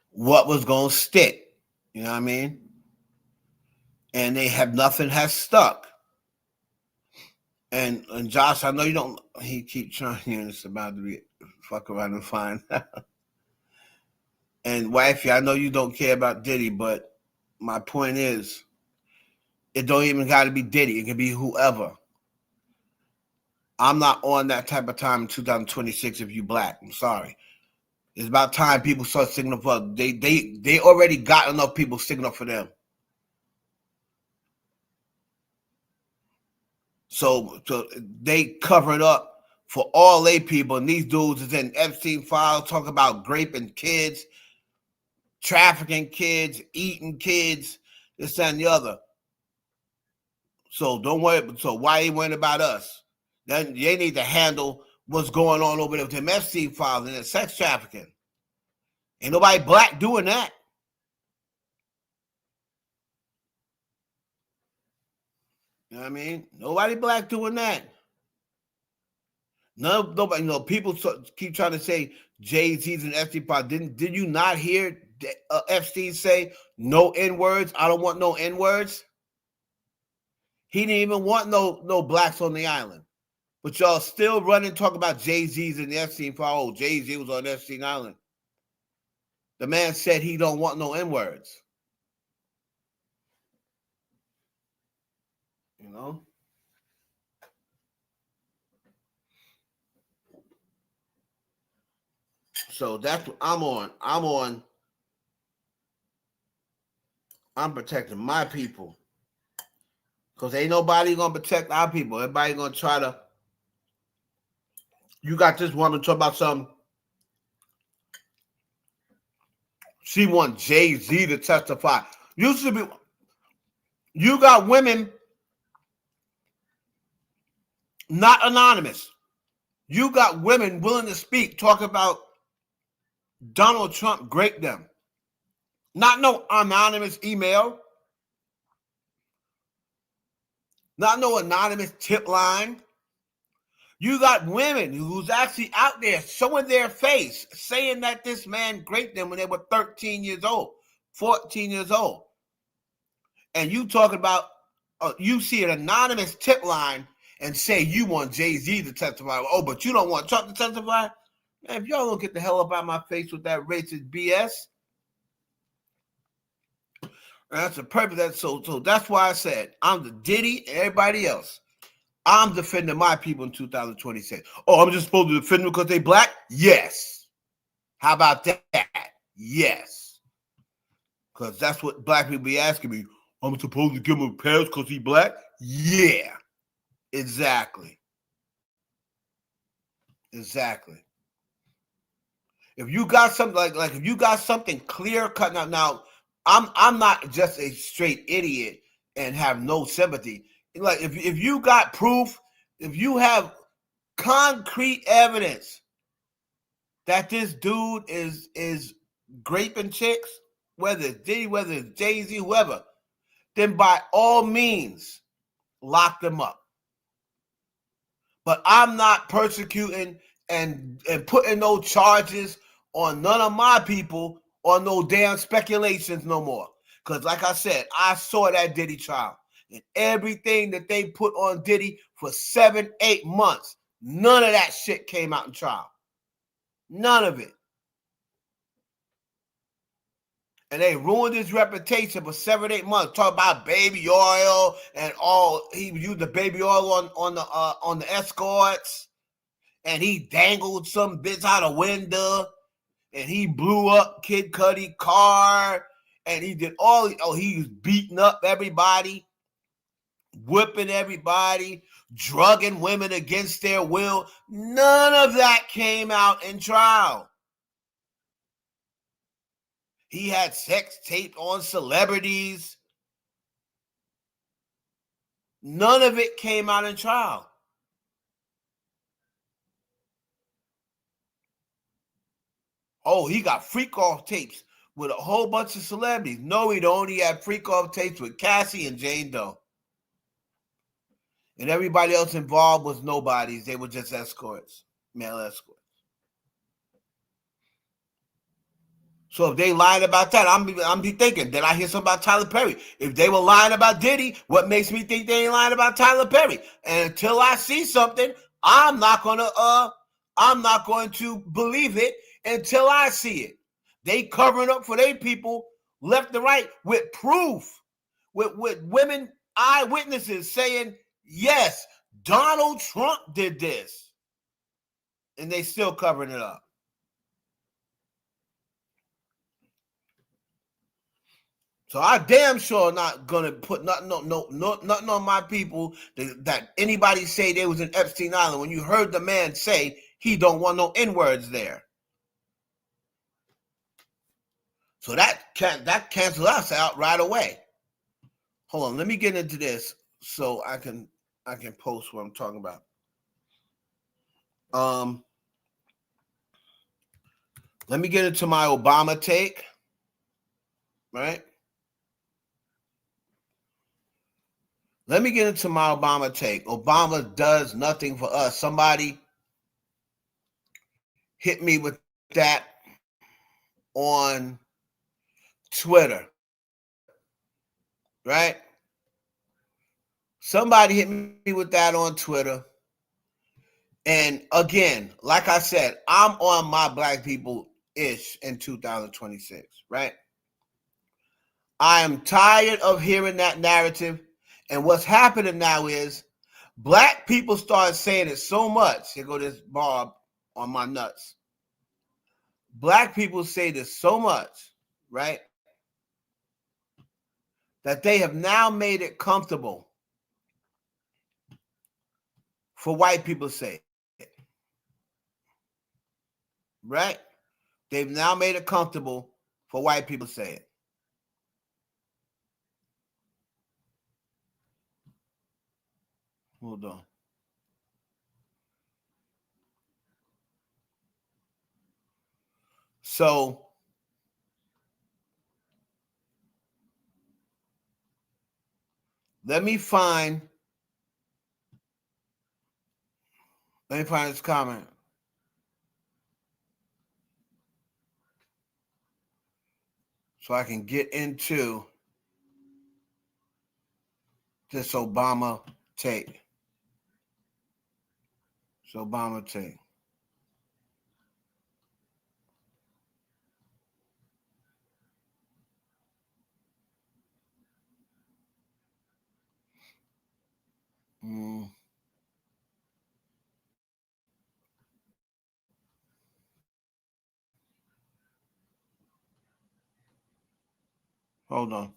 what was going to stick. You know what I mean? And nothing has stuck. And Josh, I know you don't. He keep trying to this about to fuck around and find out. And wifey, I know you don't care about Diddy, but my point is, it don't even got to be Diddy. It can be whoever. I'm not on that type of time in 2026 if you black. I'm sorry. It's about time people start sticking up for they already got enough people sticking up for them. So they cover it up for all they people. And these dudes is in Epstein files talking about raping kids, trafficking kids, eating kids, this and the other. So don't worry. So why ain't worrying about us? Then they need to handle what's going on over there with them Epstein files and the sex trafficking. Ain't nobody black doing that. You know what I mean? Nobody black doing that. Nobody. You know, people keep trying to say Jay-Z's and Epstein file. Did you not hear Epstein say no N-words? I don't want no N-words. He didn't even want no blacks on the island. But y'all still running talking about Jay-Z's and the Epstein file. Oh, Jay-Z was on Epstein Island. The man said he don't want no N-words. You know? So that's what I'm on. I'm protecting my people. Because ain't nobody going to protect our people. Everybody going to try to. You got this woman talking about something. She wants Jay-Z to testify. You got women not anonymous. You got women willing to speak, talk about Donald Trump raped them. Not no anonymous email. Not no anonymous tip line. You got women who's actually out there showing their face, saying that this man raped them when they were 13 years old, 14 years old. And you talking about, you see an anonymous tip line and say you want Jay-Z to testify. Oh, but you don't want Trump to testify? Man, if y'all don't get the hell up out of my face with that racist BS. That's the purpose. So that's why I said I'm the Diddy and everybody else. I'm defending my people in 2026. Oh, I'm just supposed to defend them because they black? Yes. How about that? Yes. Because that's what black people be asking me. I'm supposed to give him a pass because he black? Yeah. Exactly. Exactly. If you got something like if you got something clear cut now I'm not just a straight idiot and have no sympathy. Like if you got proof, if you have concrete evidence that this dude is raping chicks, whether it's Diddy, whether it's Jay-Z, whoever, then by all means lock them up. But I'm not persecuting and putting no charges on none of my people or no damn speculations no more. Because like I said, I saw that Diddy trial. And everything that they put on Diddy for 7-8 months, none of that shit came out in trial. None of it. And they ruined his reputation for 7-8 months. Talk about baby oil and all. He used the baby oil on the escorts. And he dangled some bits out a window. And he blew up Kid Cudi's car. And he did all. Oh, he was beating up everybody. Whipping everybody, drugging women against their will. None of that came out in trial. He had sex tape on celebrities. None of it came out in trial. Oh, he got freak-off tapes with a whole bunch of celebrities. No, he don't. He had freak-off tapes with Cassie and Jane Doe. And everybody else involved was nobodies. They were just escorts, male escorts. So if they lied about that, I'm be thinking, did I hear something about Tyler Perry? If they were lying about Diddy, what makes me think they ain't lying about Tyler Perry? And until I see something, I'm not going to believe it until I see it. They covering up for their people left and right with proof, with women eyewitnesses saying, yes, Donald Trump did this. And they still covering it up. So I damn sure not gonna put nothing on my people that anybody say they was in Epstein Island when you heard the man say he don't want no N-words there. So that cancels us out right away. Hold on, let me get into this so I can post what I'm talking about. Let me get into my Obama take, right? Let me get into my Obama take. Obama does nothing for us. Somebody hit me with that on Twitter, right? Somebody hit me with that on Twitter. And again, like I said, I'm on my black people-ish in 2026, right? I am tired of hearing that narrative. And what's happening now is black people start saying it so much. Here go this Bob on my nuts. Black people say this so much, right? That they have now made it comfortable for white people to say it. Right? They've now made it comfortable for white people to say it. Hold on. So let me find this comment. So I can get into this Obama take. Hold on.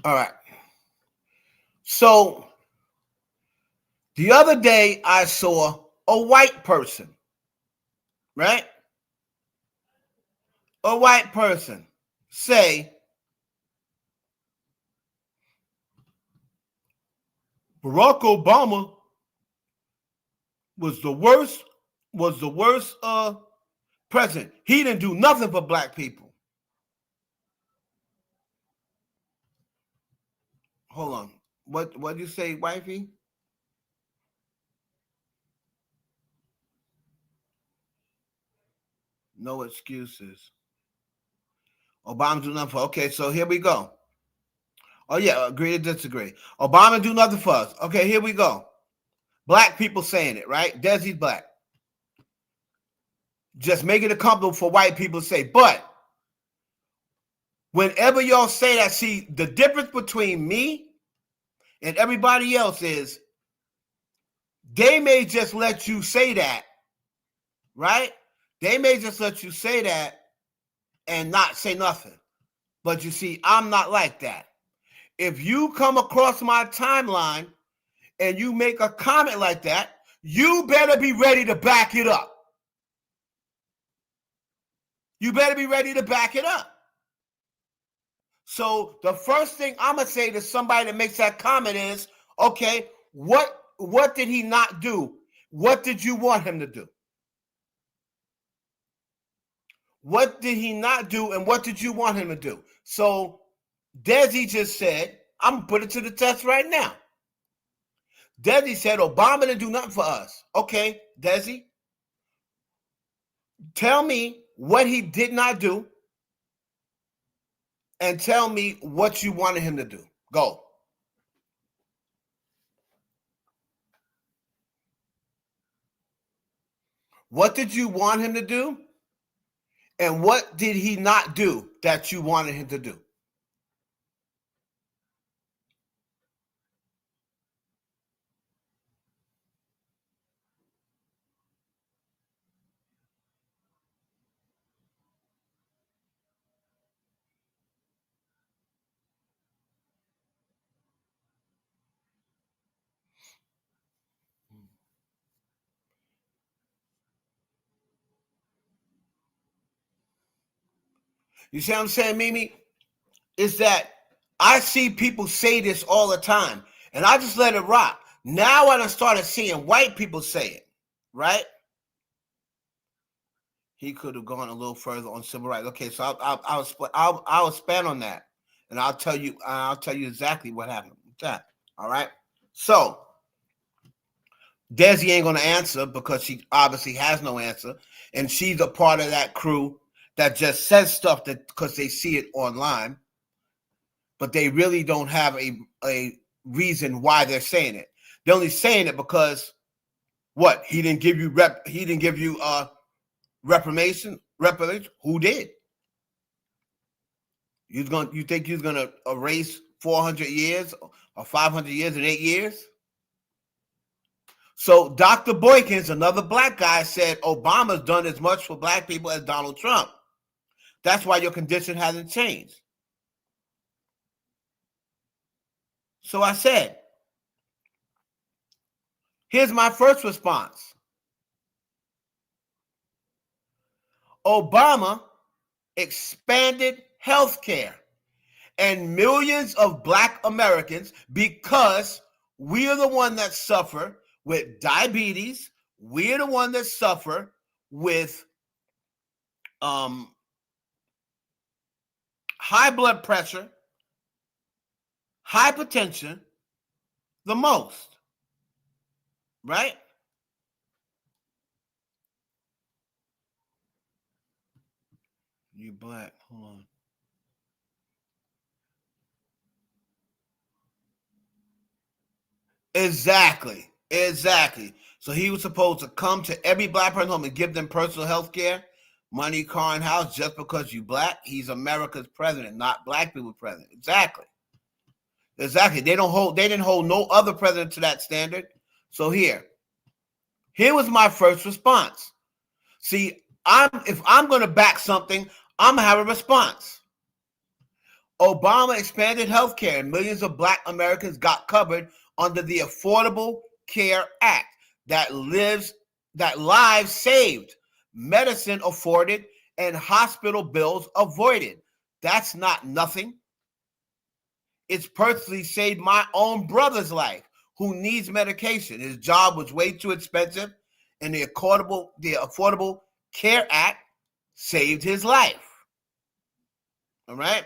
All right. So the other day I saw a white person, right? A white person say, Barack Obama was the worst president. He didn't do nothing for black people. Hold on. What did you say, wifey? No excuses. Obama do nothing for. Okay, so here we go. Oh yeah, agree or disagree. Obama do nothing for us. Okay, here we go. Black people saying it, right? Desi's black. Just make it a comfortable for white people to say. But whenever y'all say that, see, the difference between me and everybody else is they may just let you say that, right? They may just let you say that and not say nothing. But you see, I'm not like that. If you come across my timeline and you make a comment like that, you better be ready to back it up. You better be ready to back it up. So the first thing I'm going to say to somebody that makes that comment is, okay, what did he not do? What did you want him to do? What did he not do and what did you want him to do? So Desi just said, I'm going to put it to the test right now. Desi said Obama didn't do nothing for us. Okay, Desi, tell me what he did not do and tell me what you wanted him to do. Go. What did you want him to do? And what did he not do? that you wanted him to do? You see what I'm saying, Mimi? Is that I see people say this all the time, and I just let it rock. Now I done started seeing white people say it, right? He could have gone a little further on civil rights. Okay, so I'll expand on that, and I'll tell you exactly what happened with that. All right. So Desi ain't gonna answer because she obviously has no answer, and she's a part of that crew that just says stuff that because they see it online, but they really don't have a reason why they're saying it. They're only saying it because what? He didn't give you reprimation? Who did? You think he's gonna erase 400 years or 500 years in 8 years? So Dr. Boykins, another black guy, said Obama's done as much for black people as Donald Trump. That's why your condition hasn't changed. So I said, here's my first response. Obama expanded health care and millions of black Americans, because we are the one that suffer with diabetes. We are the one that suffer with high blood pressure, hypertension the most, right? You black, hold on. Exactly. So he was supposed to come to every black person home and give them personal health care, money, car, and house just because you black. He's America's president, not black people's president. Exactly. They didn't hold no other president to that standard. So here was my first response. See, if I'm going to back something, I'm going to have a response. Obama expanded health care and millions of black Americans got covered under the Affordable Care Act that lives saved, medicine afforded, and hospital bills avoided. That's not nothing. It's personally saved my own brother's life who needs medication. His job was way too expensive, and the Affordable Care Act saved his life. All right?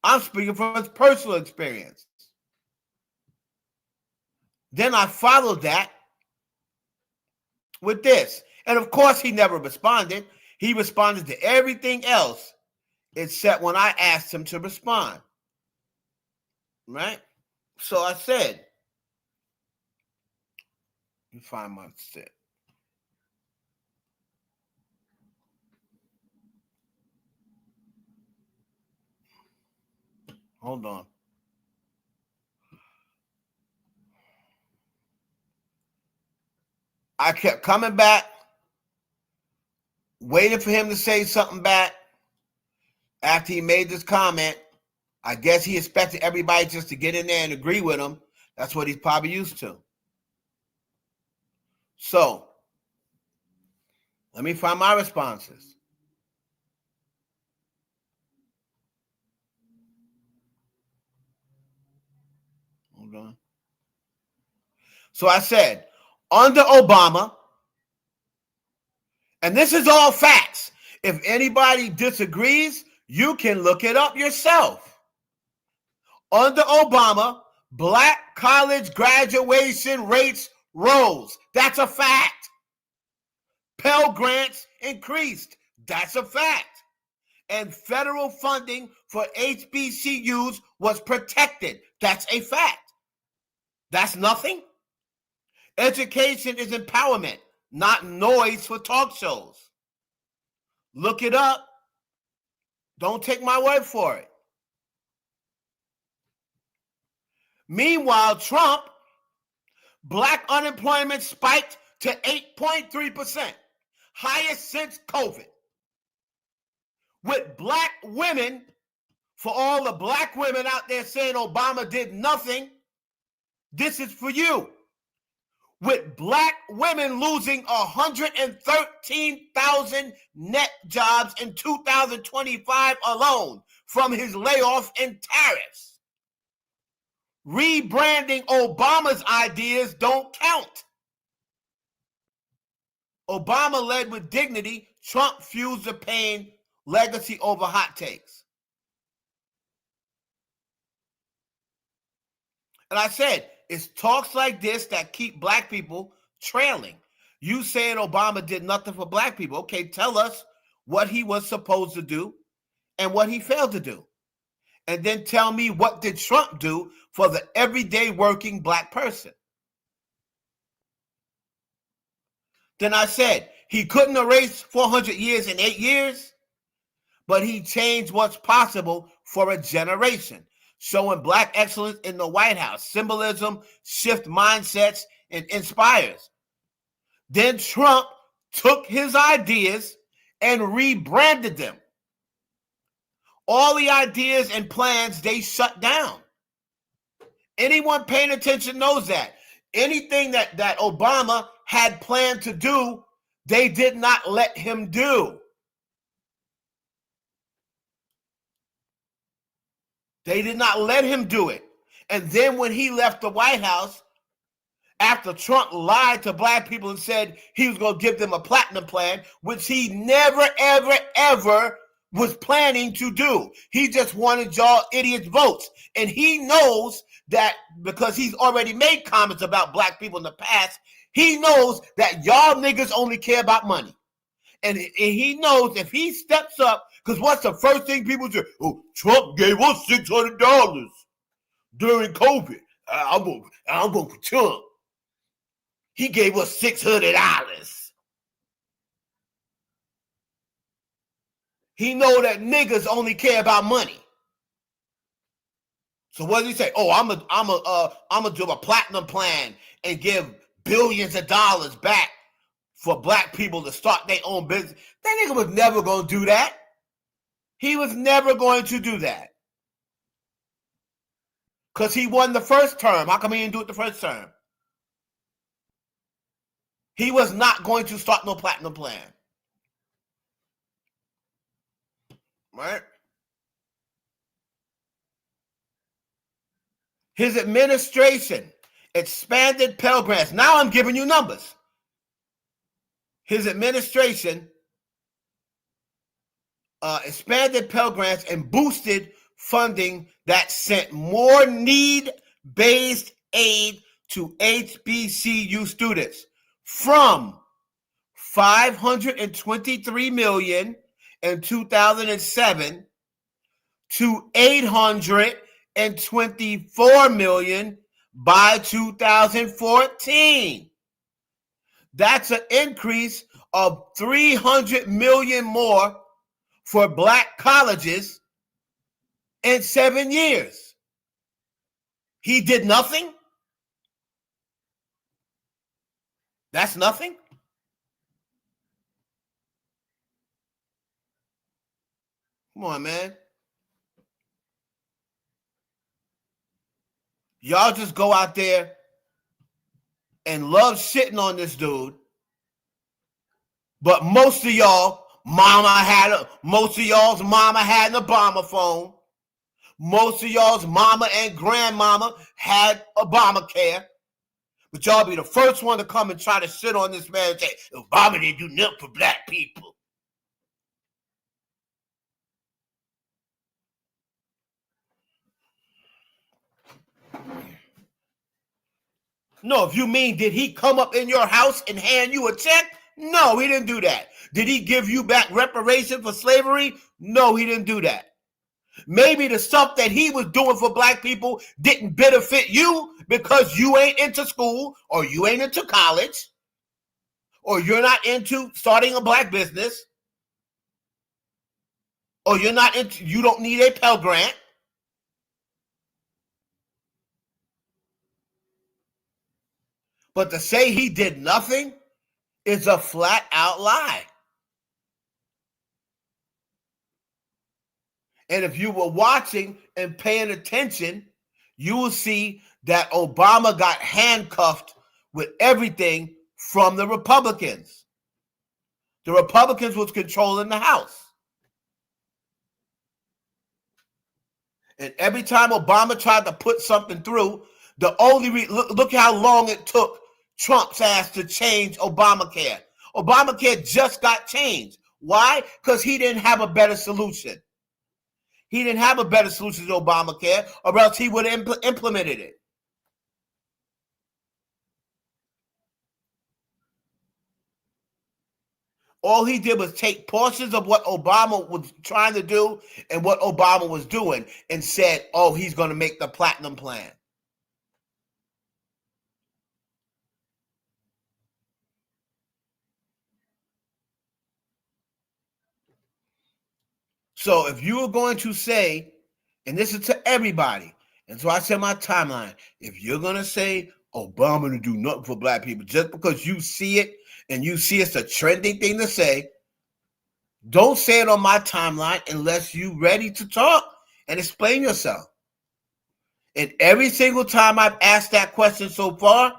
I'm speaking from his personal experience. Then I followed that with this. And of course, he never responded. He responded to everything else except when I asked him to respond. Right? So I said, let me find my set. Hold on. I kept coming back, waiting for him to say something back after he made this comment. I guess he expected everybody just to get in there and agree with him. That's what he's probably used to. So, let me find my responses. Hold on. So I said, under Obama, and this is all facts. If anybody disagrees, you can look it up yourself. Under Obama, black college graduation rates rose. That's a fact. Pell Grants increased. That's a fact. And federal funding for HBCUs was protected. That's a fact. That's nothing. Education is empowerment, not noise for talk shows. Look it up. Don't take my word for it. Meanwhile, Trump, black unemployment spiked to 8.3%, highest since COVID. With black women, for all the black women out there saying Obama did nothing, this is for you. With black women losing 113,000 net jobs in 2025 alone from his layoff and tariffs. Rebranding Obama's ideas don't count. Obama led with dignity. Trump fused the pain, legacy over hot takes. And I said, it's talks like this that keep black people trailing. You saying Obama did nothing for black people. Okay, tell us what he was supposed to do and what he failed to do. And then tell me, what did Trump do for the everyday working black person? Then I said, he couldn't erase 400 years in 8 years, but he changed what's possible for a generation, showing black excellence in the White House, symbolism, shift mindsets, and inspires. Then Trump took his ideas and rebranded them. All the ideas and plans they shut down. Anyone paying attention knows that. Anything that Obama had planned to do, they did not let him do. They did not let him do it. And then when he left the White House, after Trump lied to black people and said he was going to give them a platinum plan, which he never, ever, ever was planning to do. He just wanted y'all idiots votes. And he knows that because he's already made comments about black people in the past, he knows that y'all niggas only care about money. And he knows if he steps up, because what's the first thing people say? Oh, Trump gave us $600 during COVID. I'm going for Trump. He gave us $600. He know that niggas only care about money. So what does he say? Oh, I'm a do a platinum plan and give billions of dollars back for black people to start their own business. That nigga was never going to do that. He was never going to do that. Because he won the first term. How come he didn't do it the first term? He was not going to start no platinum plan. Right? His administration expanded Pell Grants. Now I'm giving you numbers. His administration expanded Pell Grants and boosted funding that sent more need-based aid to HBCU students from $523 million in 2007 to $824 million by 2014. That's an increase of $300 million more for black colleges in 7 years. He did nothing? That's nothing? Come on, man. Y'all just go out there and love shitting on this dude. But most of y'all's mama had an Obama phone. Most of y'all's mama and grandmama had Obamacare. But y'all be the first one to come and try to shit on this man and say, Obama didn't do nothing for black people. No, if you mean, did he come up in your house and hand you a check? No, he didn't do that. Did he give you back reparation for slavery? No, he didn't do that. Maybe the stuff that he was doing for black people didn't benefit you because you ain't into school or you ain't into college or you're not into starting a black business. or you don't need a Pell Grant. But to say he did nothing is a flat out lie. And if you were watching and paying attention, you will see that Obama got handcuffed with everything from the Republicans. The Republicans was controlling the House. And every time Obama tried to put something through, the only look how long it took Trump's ass to change Obamacare. Obamacare just got changed. Why? Because he didn't have a better solution. He didn't have a better solution to Obamacare, or else he would have implemented it. All he did was take portions of what Obama was trying to do and what Obama was doing and said, oh, he's going to make the platinum plan. So if you are going to say, and this is to everybody, and so I said my timeline, if you're going to say Obama to do nothing for black people just because you see it and you see it's a trending thing to say, don't say it on my timeline unless you're ready to talk and explain yourself. And every single time I've asked that question so far,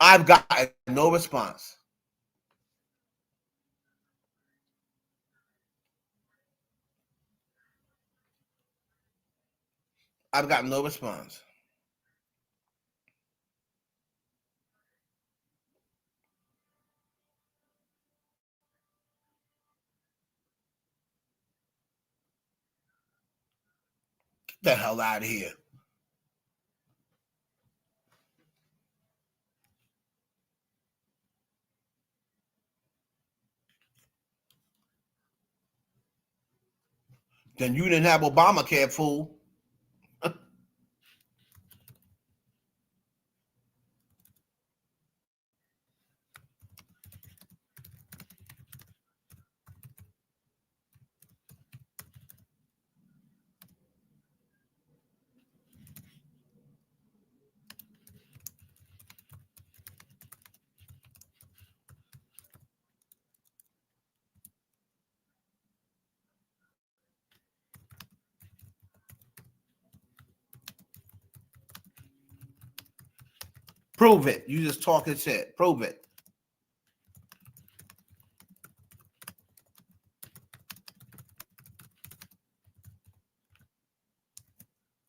I've got no response. I've got no response. Get the hell out of here. Then you didn't have Obamacare, fool. Prove it. You just talking shit. Prove it.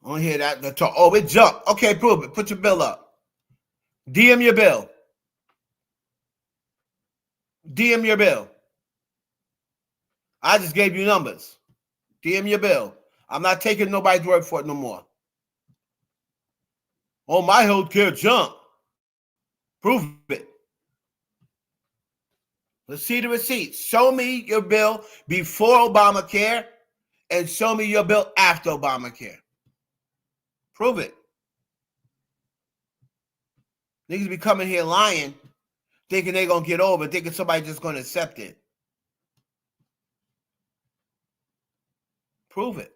I don't hear that. The talk. Oh, it jumped. Okay, prove it. Put your bill up. DM your bill. DM your bill. I just gave you numbers. DM your bill. I'm not taking nobody's word for it no more. Oh, my health care jumped. Prove it. Let's see the receipts. Show me your bill before Obamacare and show me your bill after Obamacare. Prove it. Niggas be coming here lying, thinking they're going to get over it, thinking somebody's just going to accept it. Prove it.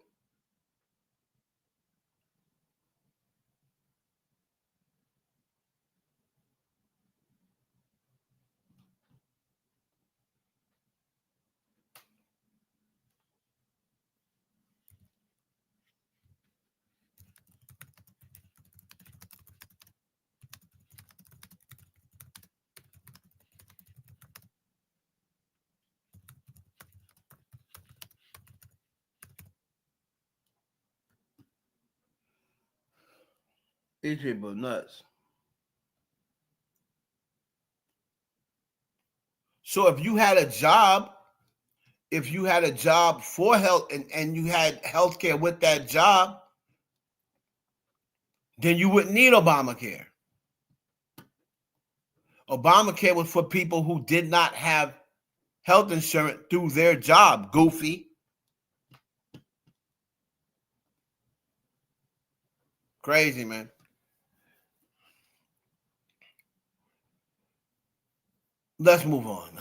These people are nuts. So if you had a job for health and you had health care with that job, then you wouldn't need Obamacare. Obamacare was for people who did not have health insurance through their job, goofy. Crazy, man. Let's move on.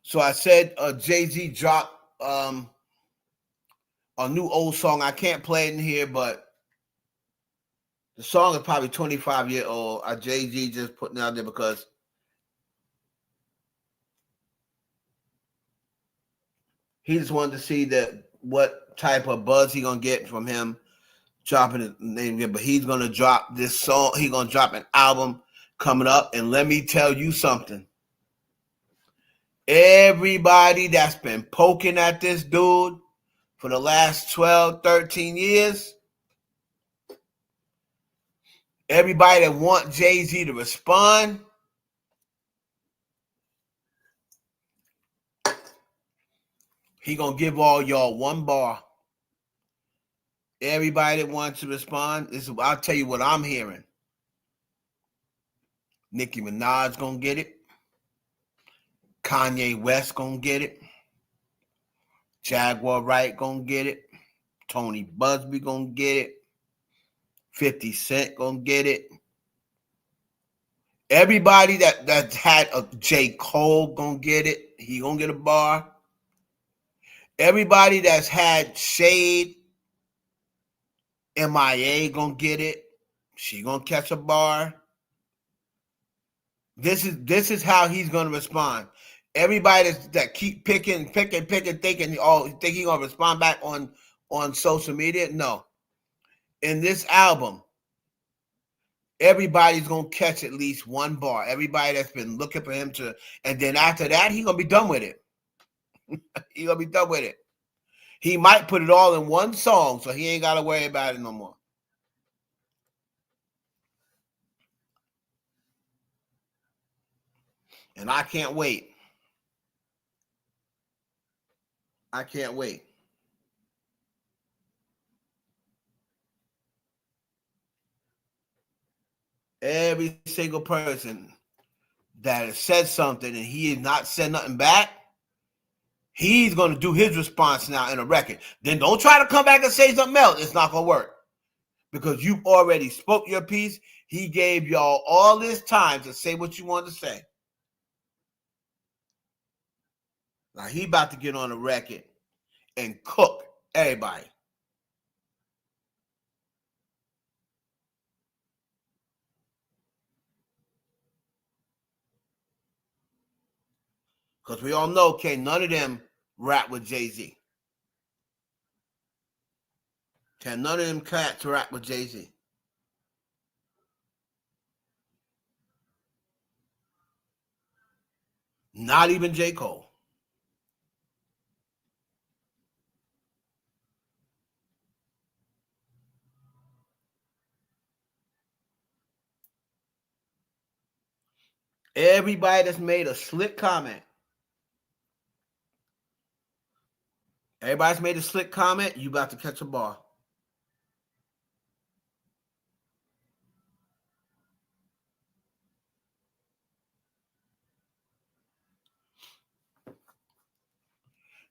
So I said Jay-Z dropped a new old song. I can't play it in here, but the song is probably 25 years old. Jay-Z just putting it out there because he just wanted to see what type of buzz he gonna get from him dropping his name here. But he's gonna drop this song. He's gonna drop an album coming up. And let me tell you something. Everybody that's been poking at this dude for the last 12, 13 years, everybody that want Jay-Z to respond, he gonna give all y'all one bar. Everybody that wants to respond, I'll tell you what I'm hearing. Nicki Minaj gonna get it. Kanye West gonna get it. Jaguar Wright gonna get it. Tony Busby gonna get it. 50 Cent gonna get it. Everybody that had a J. Cole gonna get it. He gonna get a bar. Everybody that's had Shade, MIA gonna get it. She gonna catch a bar. This is how he's gonna respond. Everybody that keep picking, thinking, think he gonna respond back on social media. No. In this album, everybody's gonna catch at least one bar. Everybody that's been looking for him to, and then after that, he's gonna be done with it. He's gonna be done with it. He might put it all in one song, so he ain't gotta worry about it no more. And I can't wait. I can't wait. Every single person that has said something and he has not said nothing back, he's going to do his response now in a record. Then don't try to come back and say something else. It's not going to work. Because you've already spoke your piece. He gave y'all all this time to say what you want to say. Now he about to get on a record and cook everybody. Because we all know, none of them rap with Jay-Z. None of them cats rap with Jay-Z. Not even J. Cole. Everybody that's made a slick comment. Everybody's made a slick comment, you about to catch a bar.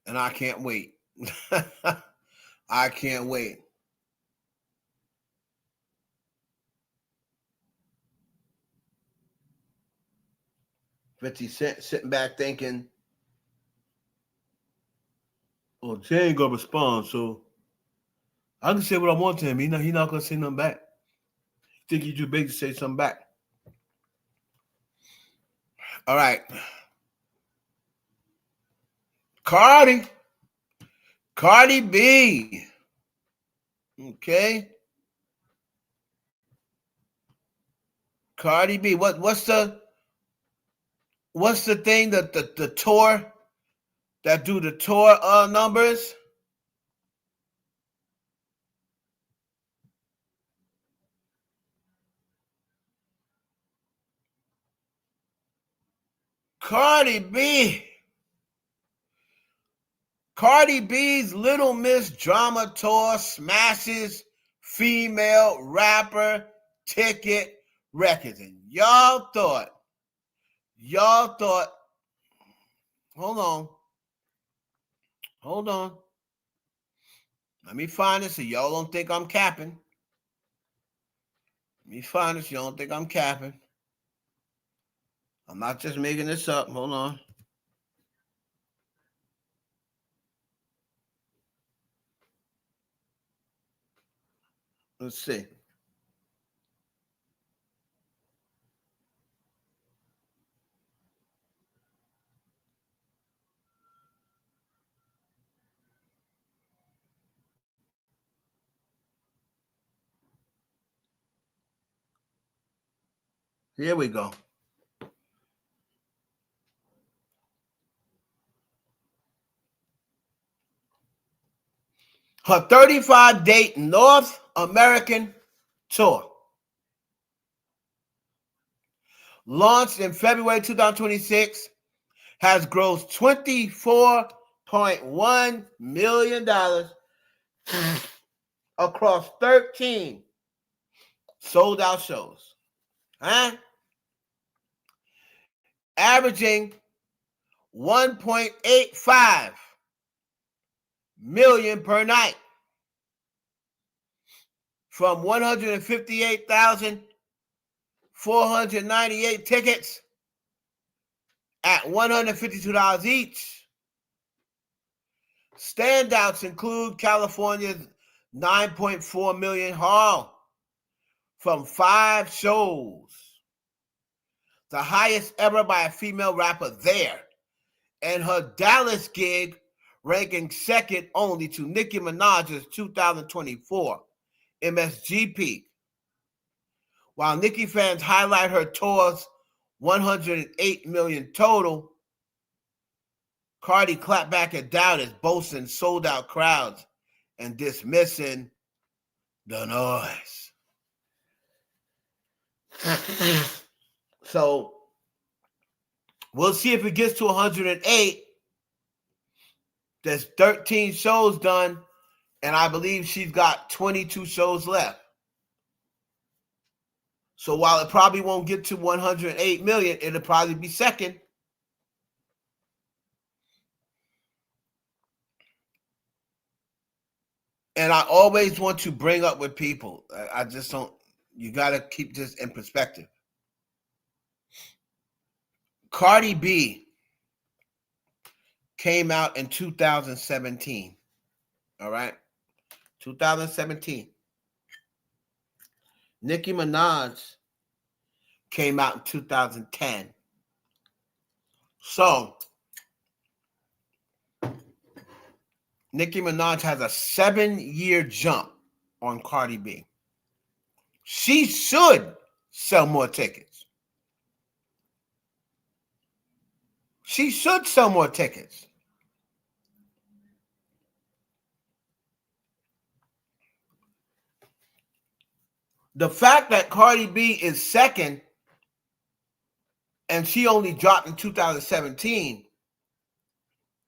And I can't wait. I can't wait. $50 Cent sitting back thinking, oh, Jay ain't gonna respond, so I can say what I want to him. He's not gonna say nothing back. Think he's too big to say something back. All right. Cardi B. Okay. Cardi B. What's the thing that the tour that do the tour numbers? Cardi B's Little Miss Drama Tour smashes female rapper ticket records. And y'all thought, hold on. Let me find this so y'all don't think I'm capping. Let me find this so y'all don't think I'm capping. I'm not just making this up. Hold on. Let's see. Here we go. Her 35-date North American tour, launched in February 2026, has grossed $24.1 million across 13 sold-out shows. Averaging 1.85 million per night from 158,498 tickets at $152 each. Standouts include California's 9.4 million haul from 5 shows, the highest ever by a female rapper there, and her Dallas gig ranking second only to Nicki Minaj's 2024 MSG peak. While Nicki fans highlight her tour's 108 million total, Cardi clapped back at doubters, boasting sold-out crowds and dismissing the noise. So we'll see if it gets to 108. There's 13 shows done, and I believe she's got 22 shows left. So while it probably won't get to 108 million, it'll probably be second. And I always want to bring up with people, I just don't, you got to keep this in perspective. Cardi B came out in 2017. All right? 2017. Nicki Minaj came out in 2010. So, Nicki Minaj has a 7-year jump on Cardi B. She should sell more tickets. She should sell more tickets. The fact that Cardi B is second and she only dropped in 2017,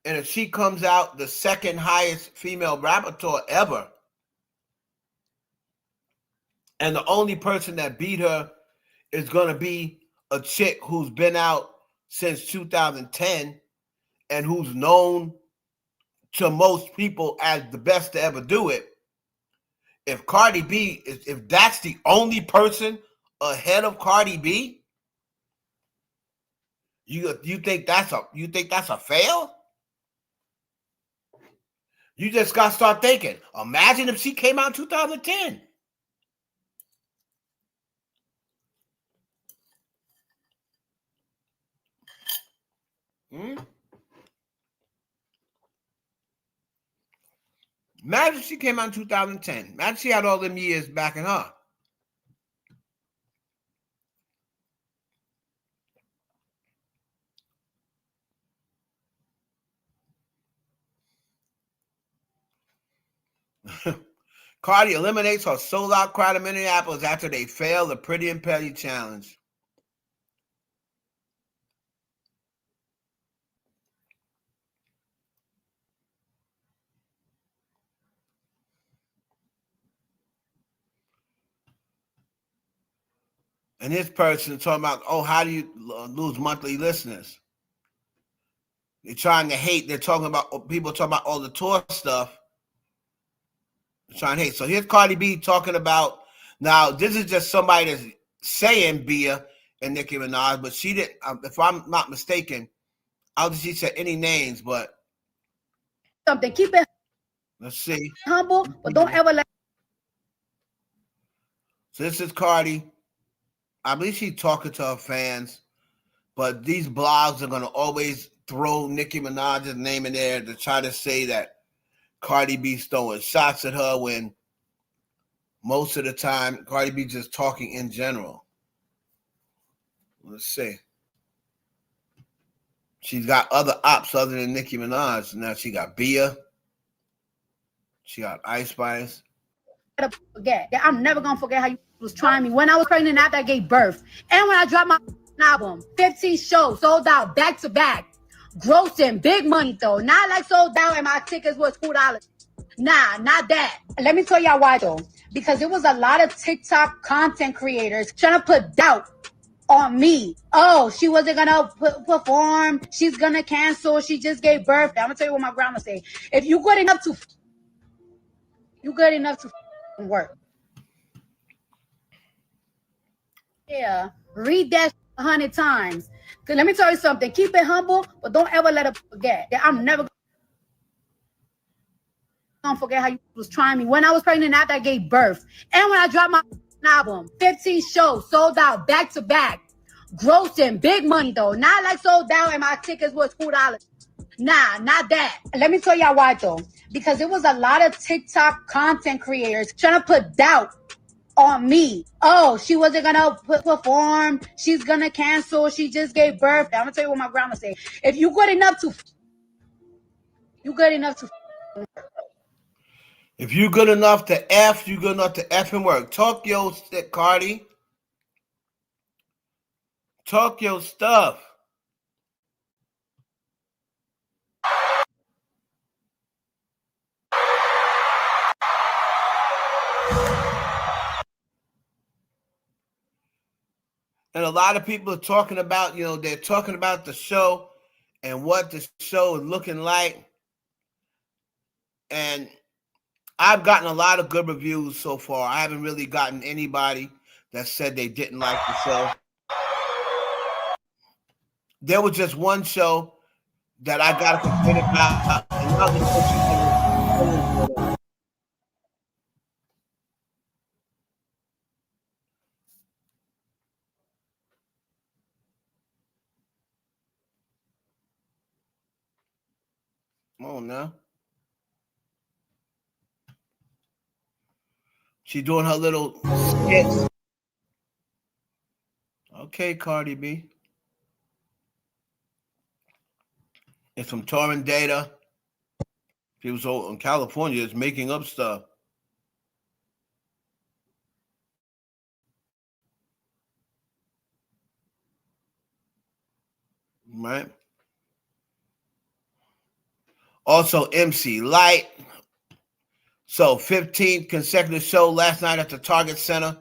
and if she comes out the second highest female rapper tour ever, and the only person that beat her is going to be a chick who's been out since 2010 and who's known to most people as the best to ever do it. If Cardi B, if that's the only person ahead of Cardi B, you think that's a fail? You just got to start thinking. Imagine if she came out in 2010. Imagine she came out in 2010. Imagine she had all them years backing her. Cardi eliminates her sold-out crowd in Minneapolis after they failed the Pretty and Petty challenge. And this person is talking about, oh, how do you lose monthly listeners? They're trying to hate. They're talking about, people talking about all the tour stuff. They're trying to hate. So here's Cardi B talking about, now this is just somebody that's saying Bia and Nicki Minaj, but she didn't, if I'm not mistaken, I don't think she said any names, but. Something, keep it. Let's see. Humble, but don't ever let. So this is Cardi. I believe she's talking to her fans, but these blogs are going to always throw Nicki Minaj's name in there to try to say that Cardi B's throwing shots at her when most of the time Cardi B just talking in general. Let's see. She's got other ops other than Nicki Minaj. Now she got Bia. She got Ice Spice. Forget that I'm never gonna forget how you was trying me when I was pregnant after I gave birth, and when I dropped my album, 15 shows sold out back to back, grossing big money though, not like sold out and my tickets was $2. Nah, not that. Let me tell y'all why though, because there was a lot of TikTok content creators trying to put doubt on me. Oh, she wasn't gonna perform. She's gonna cancel. She just gave birth. I'm gonna tell you what my grandma say. If you good enough to work. Yeah, read that 100 times. Cause let me tell you something. Keep it humble, but don't ever let it forget that I'm never gonna forget how you was trying me when I was pregnant after I gave birth, and when I dropped my album, 15 shows sold out back to back, grossing big money though, not like sold out and my tickets was $2. Nah, not that. Let me tell y'all why though, because there was a lot of TikTok content creators trying to put doubt on me. Oh, she wasn't gonna perform. She's gonna cancel. She just gave birth. I'm gonna tell you what my grandma say. If you good enough to If you good enough to F, you good enough to F and work. Talk your shit, Cardi. Talk your stuff. And a lot of people are talking about, they're talking about the show and what the show is looking like. And I've gotten a lot of good reviews so far. I haven't really gotten anybody that said they didn't like the show. There was just one show that I got to complain about. Come on now. She's doing her little skits. Okay, Cardi B. It's some torrent data. People in California is making up stuff. Right? Also, MC Light. So, 15th consecutive show last night at the Target Center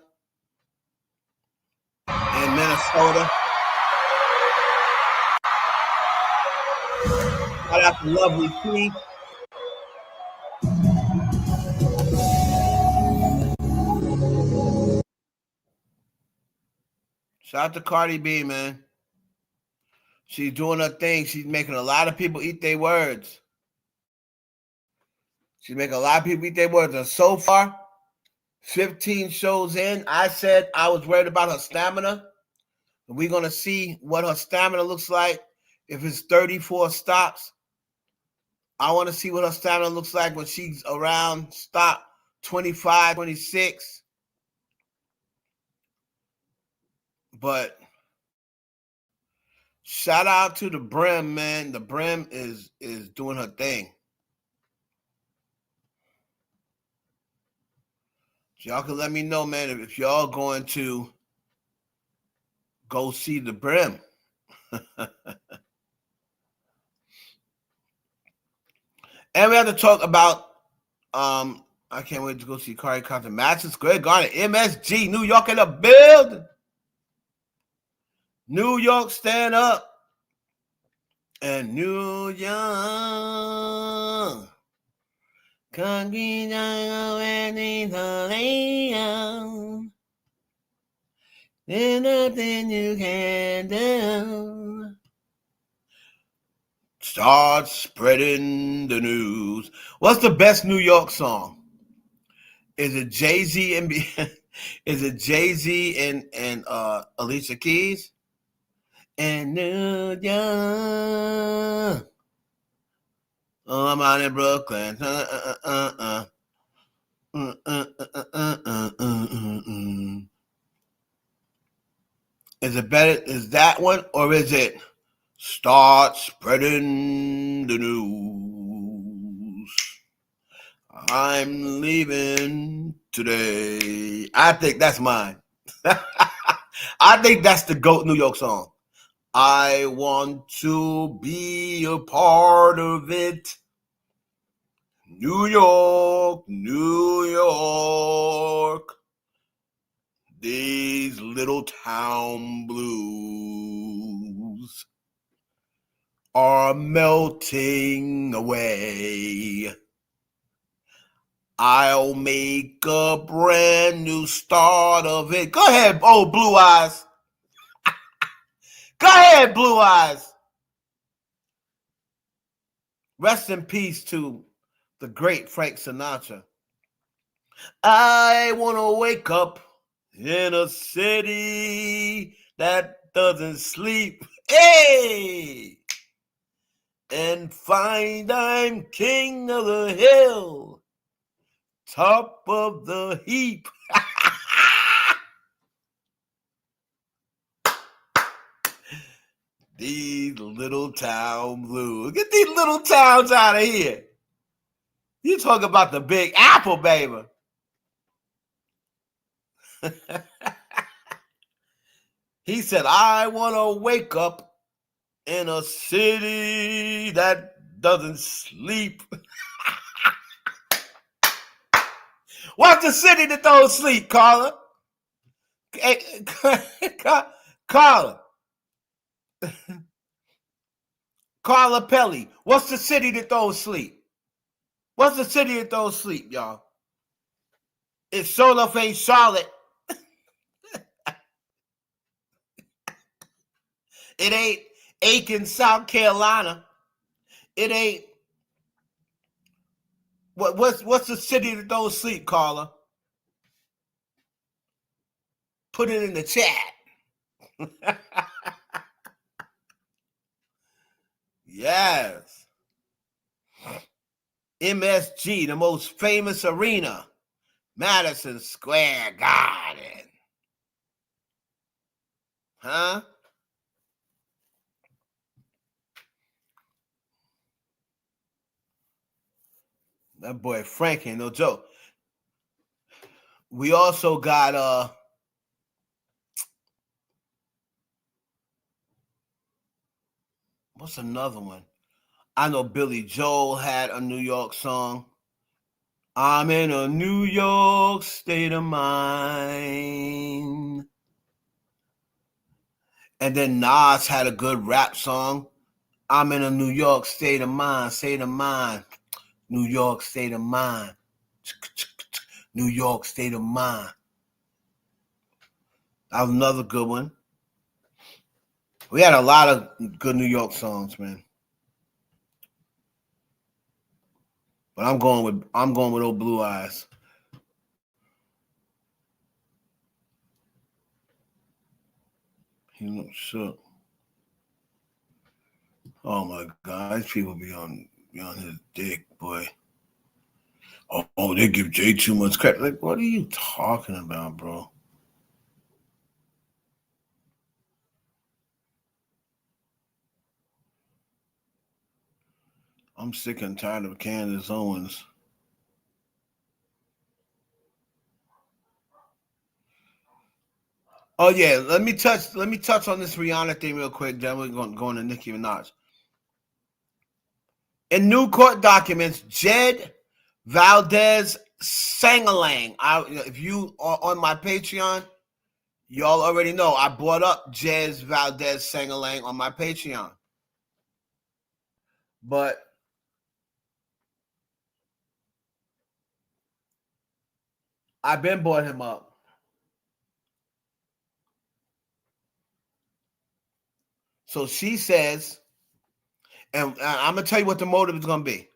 in Minnesota. Shout out to Lovely P. Shout out to Cardi B, man. She's doing her thing. She's making a lot of people eat their words. She's making a lot of people eat their words. And so far, 15 shows in, I said I was worried about her stamina. And we're going to see what her stamina looks like if it's 34 stops. I want to see what her stamina looks like when she's around stop 25, 26. But shout out to the Brim, man. The Brim is doing her thing. So y'all can let me know, man, if y'all going to go see the Brim. And we have to talk about, I can't wait to go see Cardi concert. Madison Square Garden, MSG, New York in the building. New York, stand up. And New York. There's nothing you can do. Start spreading the news. What's the best New York song? Is it Jay-Z and Is it Jay-Z and Alicia Keys? And New York. Oh, I'm out in Brooklyn. Is it better? Is that one, or is it start spreading the news? I'm leaving today. I think that's mine. I think that's the GOAT New York song. I want to be a part of it. New York, New York. These little town blues are melting away. I'll make a brand new start of it. Go ahead, old Blue Eyes. Go ahead, Blue Eyes. Rest in peace to the great Frank Sinatra. I want to wake up in a city that doesn't sleep. Hey! And find I'm king of the hill, top of the heap. These little town blues. Get these little towns out of here. You talk about the Big Apple, baby. He said, I want to wake up in a city that doesn't sleep. What's the city that don't sleep, Carla? Hey, Carla. Carla Pelly. What's the city that don't sleep? What's the city that don't sleep, y'all? It's sure enough ain't Charlotte. It ain't Aiken, South Carolina. It ain't. What's the city that don't sleep, Carla? Put it in the chat. Yes. MSG, the most famous arena, Madison Square Garden. Huh? That boy Frank ain't no joke. We also got what's another one? I know Billy Joel had a New York song. I'm in a New York state of mind. And then Nas had a good rap song. I'm in a New York state of mind, New York state of mind. New York state of mind. That was another good one. We had a lot of good New York songs, man. But I'm going with old Blue Eyes. He looks shook. Oh my God, these people be on his dick, boy. Oh, they give Jay too much credit. Like, what are you talking about, bro? I'm sick and tired of Candace Owens. Oh yeah, let me touch on this Rihanna thing real quick. Then we're going to Nicki Minaj. In new court documents, Jed Valdez Sangalang. If you are on my Patreon, y'all already know I brought up Jed Valdez Sangalang on my Patreon. But I've been brought him up. So she says, and I'm going to tell you what the motive is going to be.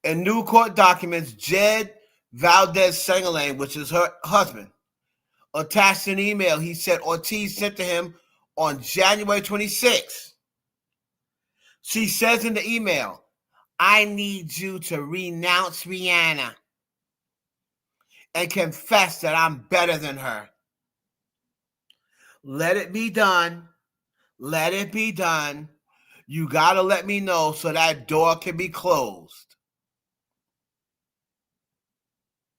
In new court documents, Jed Valdez Sangalang, which is her husband, attached an email he said Ortiz sent to him on January 26th. She says in the email, I need you to renounce Rihanna and confess that I'm better than her. Let it be done. Let it be done. You got to let me know so that door can be closed.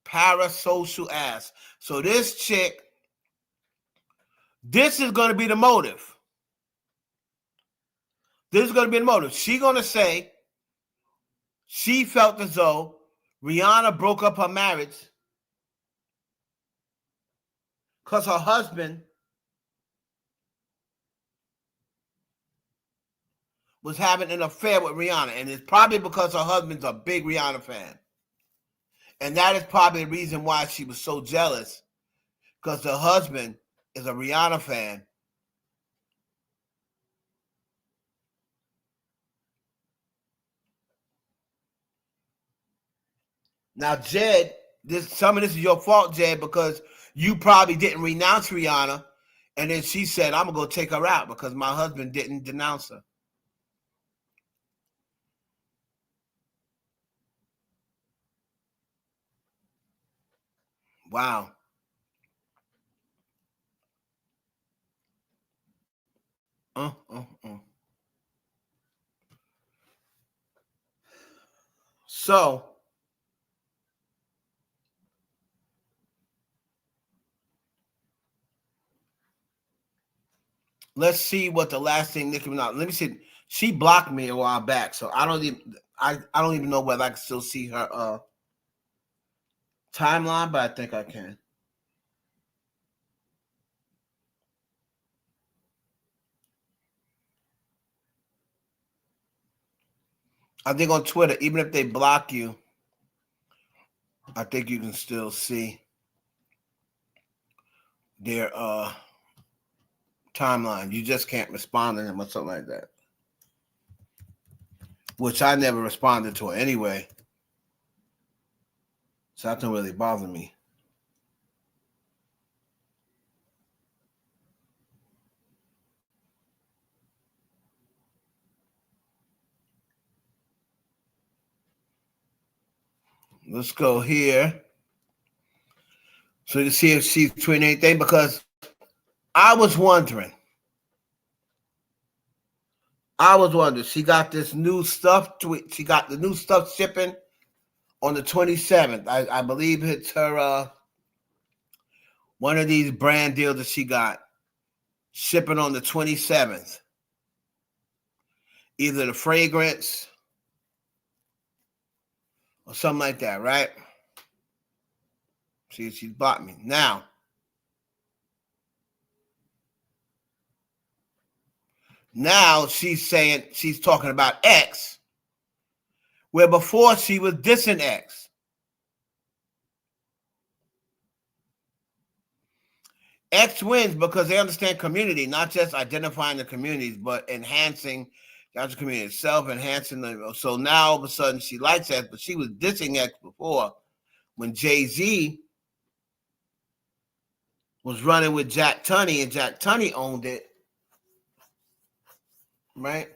Parasocial ass. So this chick, this is going to be the motive. This is going to be the motive. She's going to say she felt as though Rihanna broke up her marriage because her husband was having an affair with Rihanna. And it's probably because her husband's a big Rihanna fan. And that is probably the reason why she was so jealous, because her husband is a Rihanna fan. Now, Jed, some of this is your fault, Jed, because you probably didn't renounce Rihanna. And then she said, I'm going to go take her out because my husband didn't denounce her. Wow. So, let's see what the last thing Nicki Minaj. Let me see. She blocked me a while back, so I don't even know whether I can still see her timeline, but I think I can. I think on Twitter, even if they block you, I think you can still see their timeline. You just can't respond to them or something like that. Which I never responded to anyway. So that don't really bother me. Let's go here. So you see if she's tweeting anything, because I was wondering. She got this new stuff tweet. She got the new stuff shipping on the 27th. I believe it's her one of these brand deals that she got shipping on the 27th. Either the fragrance or something like that, right? See, she's blocked me. Now she's saying, she's talking about X, where before she was dissing X. X wins because they understand community, not just identifying the communities, but enhancing the community itself, enhancing them. So now all of a sudden she likes X, but she was dissing X before when Jay-Z was running with Jack Tunney, and Jack Tunney owned it, right?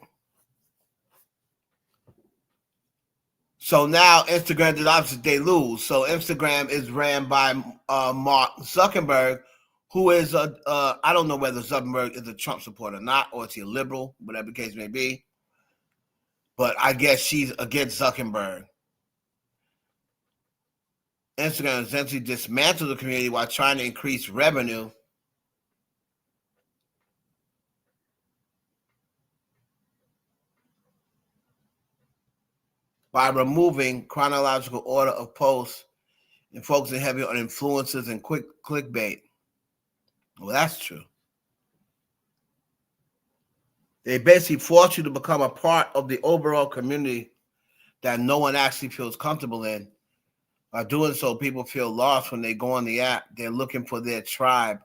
So now Instagram, obviously they lose. So Instagram is ran by Mark Zuckerberg, who is I don't know whether Zuckerberg is a Trump supporter or not, or is he a liberal, whatever the case may be. But I guess she's against Zuckerberg. Instagram essentially dismantled the community while trying to increase revenue. By removing chronological order of posts and focusing heavily on influencers and quick clickbait. Well, that's true. They basically force you to become a part of the overall community that no one actually feels comfortable in. By doing so, people feel lost when they go on the app. They're looking for their tribe,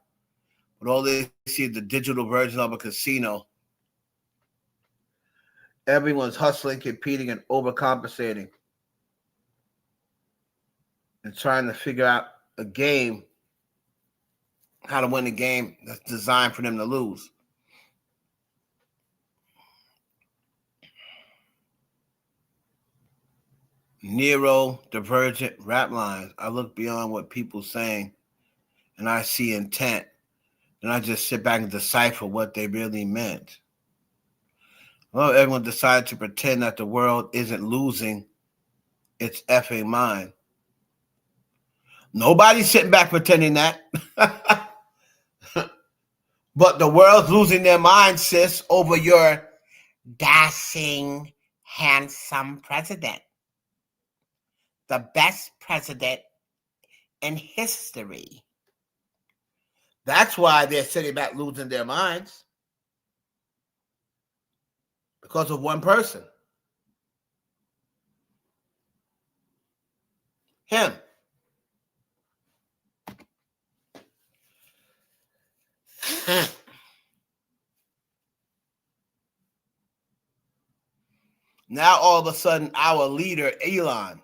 but all they see is the digital version of a casino. Everyone's hustling, competing, and overcompensating, and trying to figure out a game how to win a game that's designed for them to lose. Neurodivergent rap lines. I look beyond what people saying and I see intent. And I just sit back and decipher what they really meant. Well, everyone decided to pretend that the world isn't losing its effing mind. Nobody's sitting back pretending that. But the world's losing their mind, sis, over your dashing, handsome president. The best president in history. That's why they're sitting back losing their minds. Because of one person. Him. Now all of a sudden our leader, Elon,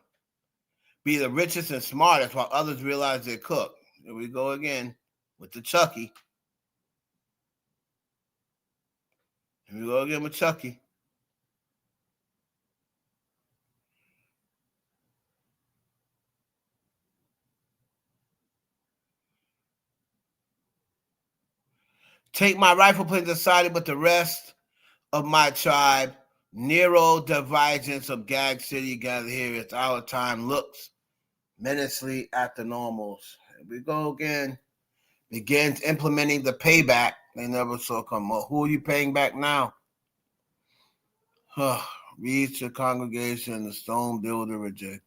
be the richest and smartest while others realize they cook. Here we go again with the Chucky. Here we go again with Chucky. Take my rifle, put it aside with the rest of my tribe. Neurodivergence of Gag City gather here. It's our time. Looks menacingly at the normals. Here we go again. Begins implementing the payback they never saw come. Well, who are you paying back now? Reads the congregation, the stone builder rejected.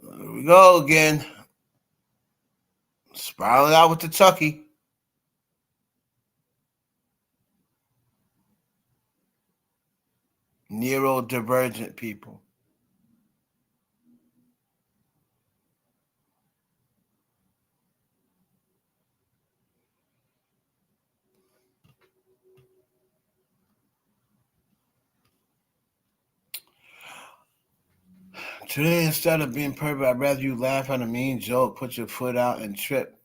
Here we go again. Spiraling out with the Chucky. Neurodivergent people. Today, instead of being perfect, I'd rather you laugh at a mean joke, put your foot out and trip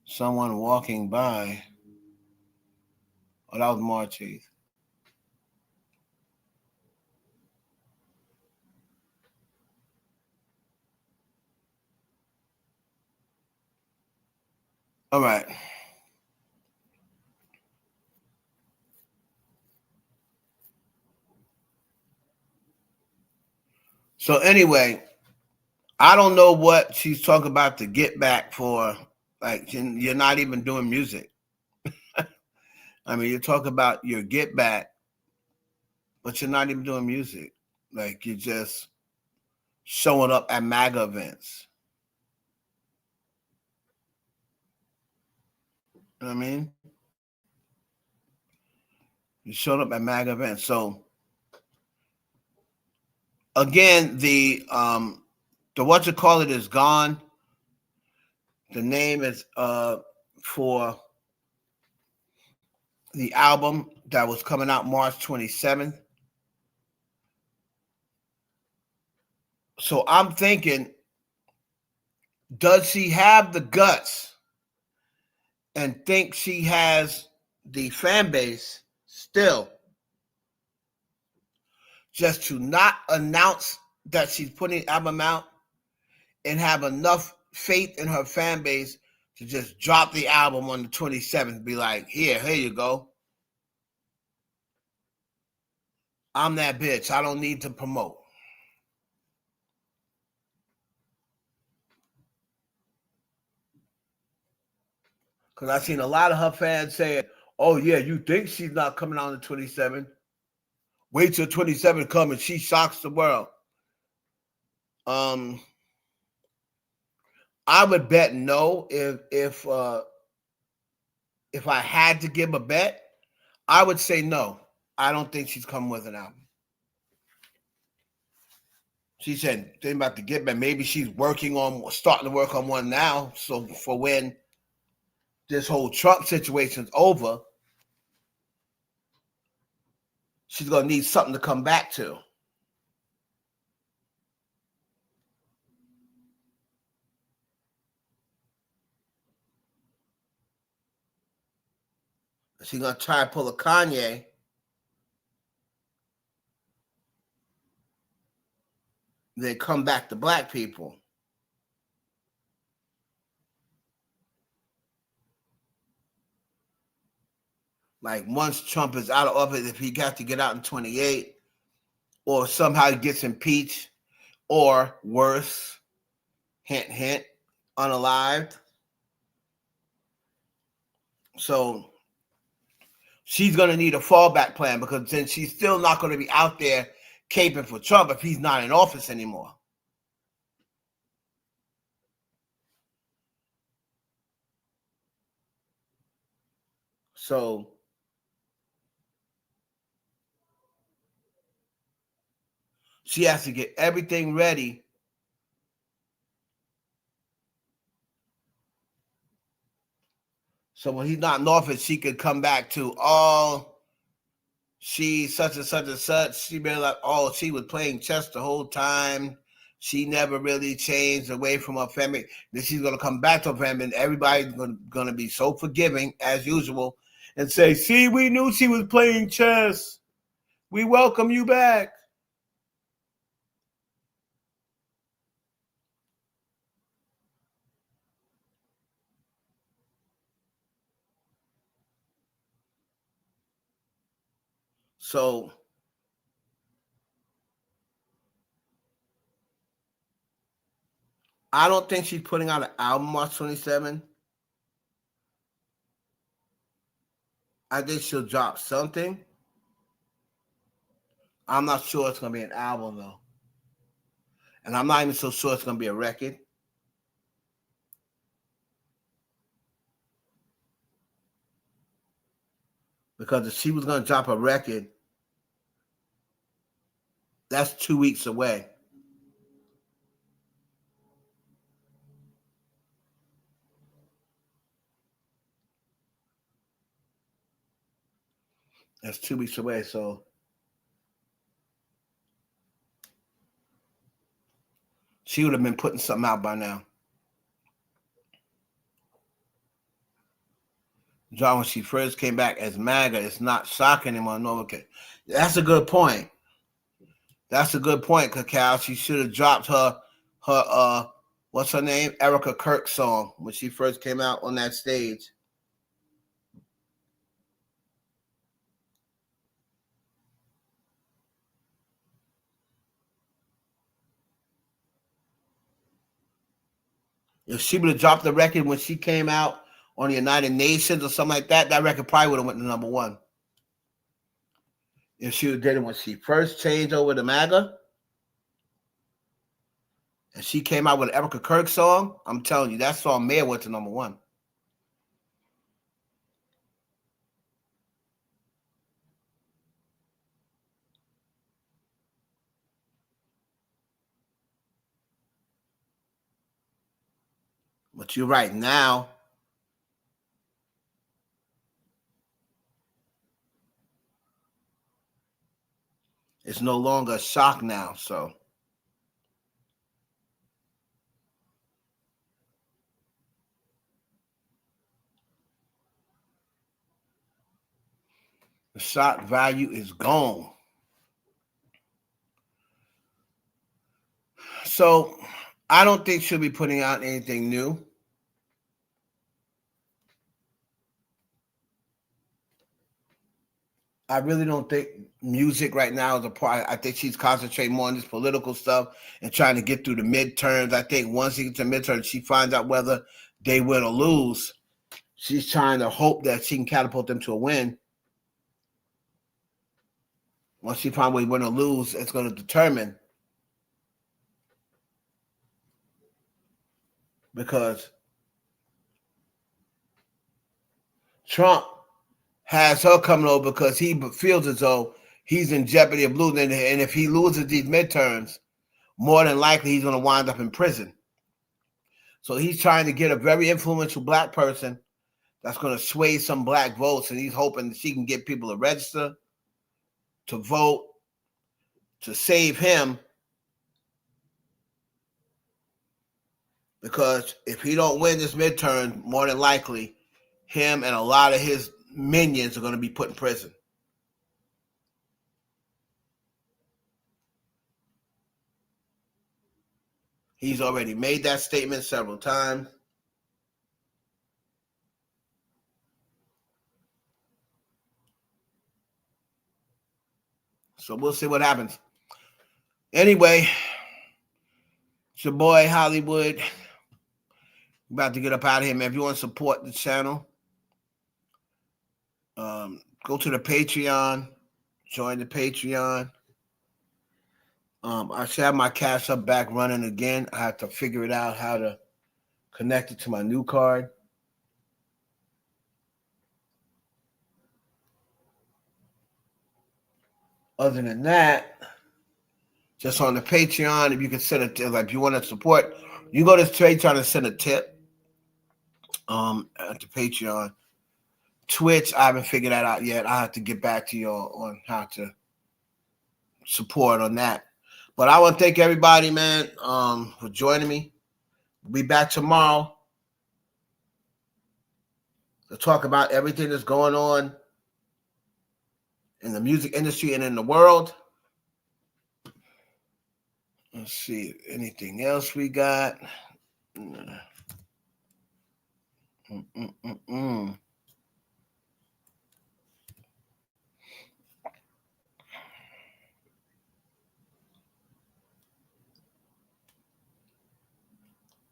someone walking by. Oh, that was Marchese. All right. So anyway, I don't know what she's talking about to get back for. Like, you're not even doing music. I mean, you talk about your get back, but you're not even doing music. Like, you're just showing up at MAGA events. You know what I mean? You showed up at MAGA events. So again, the what you call it is gone. The name is for the album that was coming out March 27th. So I'm thinking, does she have the guts and think she has the fan base still just to not announce that she's putting the album out and have enough faith in her fan base to just drop the album on the 27th, be like, here you go. I'm that bitch. I don't need to promote. Because I've seen a lot of her fans saying, oh, yeah, you think she's not coming out on the 27th? Wait till 27 comes and she shocks the world. I would bet no. If I had to give a bet, I would say no. I don't think she's coming with an album. She said, think about the get back. Maybe she's starting to work on one now. So for when this whole Trump situation's over, she's going to need something to come back to. She's going to try to pull a Kanye. Then come back to black people. Like once Trump is out of office, if he got to get out in 28, or somehow he gets impeached, or worse, hint, hint, unalived. So she's going to need a fallback plan because then she's still not going to be out there caping for Trump if he's not in office anymore. So she has to get everything ready so when he's not in office, she could come back to, oh, she's such and such and such. She be like, oh, she was playing chess the whole time. She never really changed away from her family. Then she's going to come back to her family, and everybody's going to be so forgiving, as usual, and say, see, we knew she was playing chess. We welcome you back. So I don't think she's putting out an album March 27. I think she'll drop something. I'm not sure it's going to be an album, though. And I'm not even so sure it's going to be a record. Because if she was going to drop a record, that's 2 weeks away. That's 2 weeks away, so she would have been putting something out by now. John, when she first came back as MAGA, it's not shocking anymore. No, okay. That's a good point. That's a good point, Cacao. She should have dropped her what's her name? Erica Kirk song when she first came out on that stage. If she would have dropped the record when she came out on the United Nations or something like that, that record probably would have went to number one. If she would have did it when she first changed over to MAGA, and she came out with an Erica Kirk song, I'm telling you, that song may have went to number one. But you're right, now it's no longer a shock now, so the shock value is gone. So I don't think she'll be putting out anything new. I really don't think music right now is a part. I think she's concentrating more on this political stuff and trying to get through the midterms. I think once she gets to midterms, she finds out whether they win or lose. She's trying to hope that she can catapult them to a win. Once she finds whether they win or lose, it's going to determine. Because Trump has her coming over because he feels as though he's in jeopardy of losing. And if he loses these midterms, more than likely he's going to wind up in prison. So he's trying to get a very influential black person that's going to sway some black votes. And he's hoping that she can get people to register, to vote, to save him. Because if he don't win this midterm, more than likely, him and a lot of his minions are going to be put in prison. He's already made that statement several times. So we'll see what happens. Anyway, it's your boy Hollywood. About to get up out of here, man. If you want to support the channel, go to the Patreon. Join the Patreon. I should have my Cash App back running again. I have to figure it out how to connect it to my new card. Other than that, just on the Patreon, if you can send a tip, like if you want to support, you go to Patreon and send a tip. At the Patreon. Twitch, I haven't figured that out yet. I have to get back to you on how to support on that. But I want to thank everybody, man, for joining me. We'll be back tomorrow to talk about everything that's going on in the music industry and in the world. Let's see, anything else we got?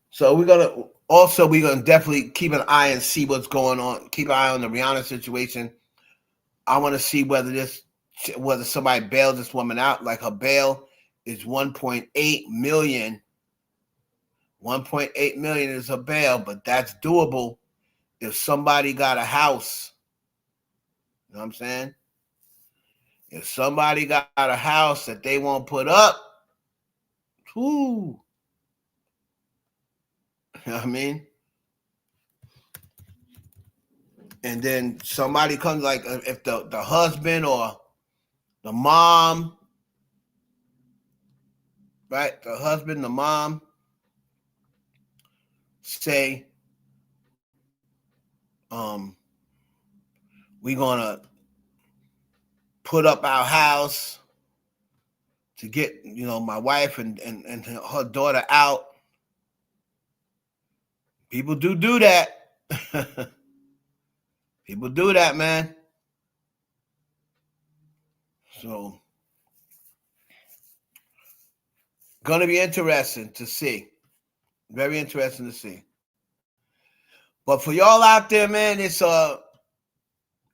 So we're gonna definitely keep an eye and see what's going on. Keep an eye on the Rihanna situation. I want to see whether somebody bailed this woman out. Like her bail is $1.8 million. 1.8 million is her bail, but that's doable if somebody got a house. You know what I'm saying? If somebody got a house that they won't put up, whoo. You know what I mean? And then somebody comes, like if the husband or the mom, right? The husband, the mom say, we're gonna put up our house to get, my wife and her daughter out. People do that. People do that, man. So, gonna be interesting to see. Very interesting to see. But for y'all out there, man, it's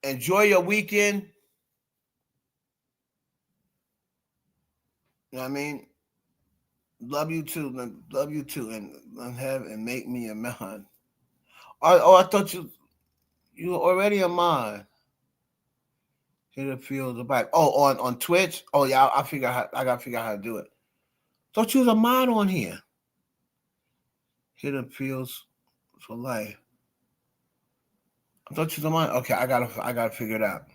enjoy your weekend. You know what I mean? Love you too, man. Love you too. And make me a man. Oh, I thought you were already a man. Hit the field the back. Oh, on Twitch? Oh yeah, I gotta figure out how to do it. Thought you was a mod on here. Hidden Fields for life. I thought you was a mod. Okay, I gotta figure it out.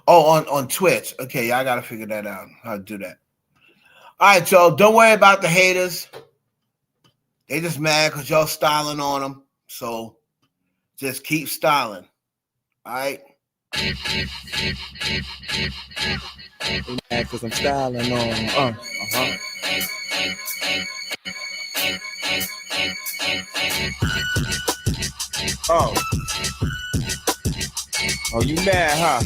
Oh, on Twitch. Okay, yeah, I gotta figure that out. How to do that. All right, y'all. Don't worry about the haters. They just mad because y'all styling on them. So just keep styling. All right. Mad because I'm styling on them. Oh, you mad, huh?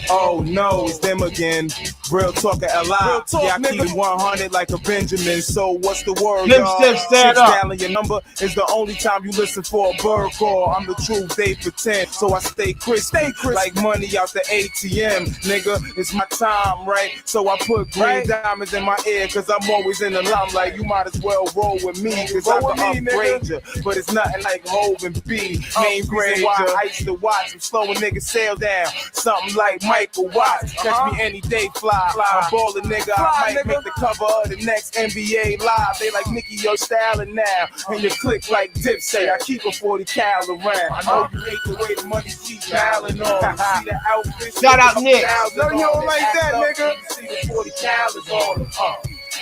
Oh no, it's them again. Real talker LI. Yeah, I keep it 100 like a Benjamin. So what's the word, y'all? Stand up. Dialing your number is the only time you listen for a bird call. I'm the truth, they pretend. So I stay crisp like money out the ATM. Nigga, it's my time, right? So I put green diamonds in my ear because I'm always in the limelight. You might as well roll with me because I can upgrade you. But it's nothing like Hov and B. Main reason why I used to watch. I'm slowing niggas sail down. Something like Michael Watts. Catch me any day, fly. I'm ballin' nigga. I might make the cover of the next NBA Live. They like Nicki, your styling now. And you click like Dipset. I keep a 40 cal around. I know you hate the way the money keeps piling on. See the outfit. Shout out Nick. No, you don't like that, nigga. See the 40 cal is on.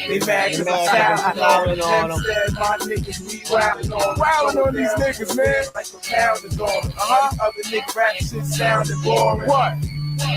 They mad cause I'm styling on them. My niggas, we wildin' on these niggas, man. Like the pounders on them. Other niggas rap shit sounding boring. What?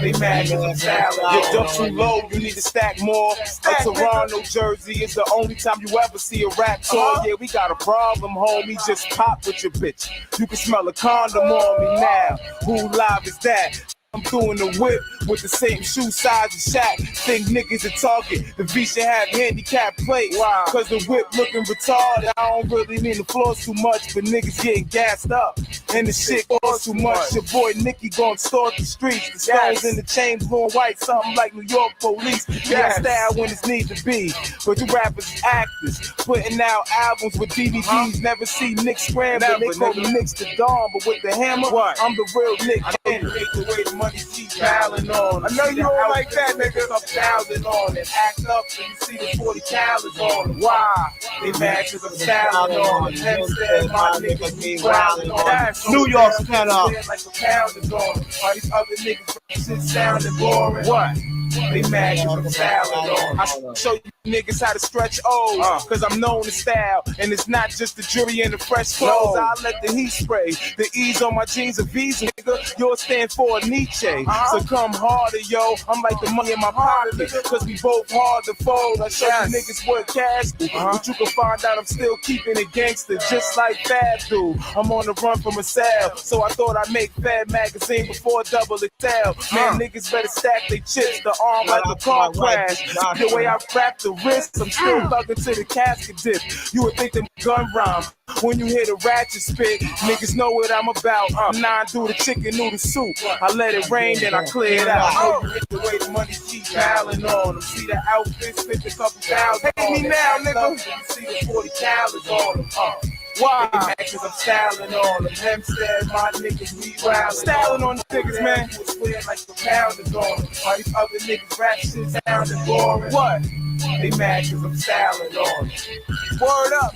They mad cause I'm styling. You're up too low, you need to stack more. A Toronto jersey is the only time you ever see a rap tour. Yeah, we got a problem, homie. Just pop with your bitch. You can smell a condom on me now. Who live is that? I'm doing the whip with the same shoe size as Shaq. Think niggas a target. The V should have handicap plates. Wow. Cause the whip looking retarded. I don't really mean the floors too much, but niggas getting gassed up. And the shit costs too much. Your boy Nicki gon' stalk the streets. The stones in the chain blue and white, something like New York police. Got style when it's need to be. But you rappers is actors, putting out albums with DVDs. Never see Nick scramble. They call me Nick's the Dawn, but with the hammer, I'm the real Nick. I hate the way the money keep piling on. I know you don't like that, nigga. Up thousand on it. Act up so you see the 40 calories on them. Why? They mad cause I'm styling on them. Instead, my niggas be wildin' on them. New York stand up. Like the pounders on them. All these other niggas shit sounding boring. What? They mad cause I'm styling on. I show you niggas how to stretch O's, cause I'm known to style. And it's not just the jewelry and the fresh clothes. I let the heat spray. The E's on my jeans are Visa, nigga. Yours stand for Nietzsche. So come harder, yo. I'm like the money in my pocket, cause we both hard to fold. I show you niggas what cash do. But you can find out I'm still keeping it gangster, just like Fab do. I'm on the run from a sale, so I thought I'd make Fab magazine before Double XL. Man, niggas better stack they chips. The arm like a car crash. The way I wrap the wrist, I'm still thugging to the casket dip. You would think them gun rhyme when you hear the ratchet spit. Niggas know what I'm about. 9 do the chicken noodle soup. I let it rain, then I clear it out. The way the money keep piling on them. See the outfits, spent a couple thousand. Pay me now, nigga. You see the 40 calories on them. Why? Cause I'm styling on them. Hempstead, my niggas, we wild. Styling on the niggas, man. Swear like the pounders on them. All these other niggas rap shit sounding boring. What? They mad cause I'm styling on them. Word up.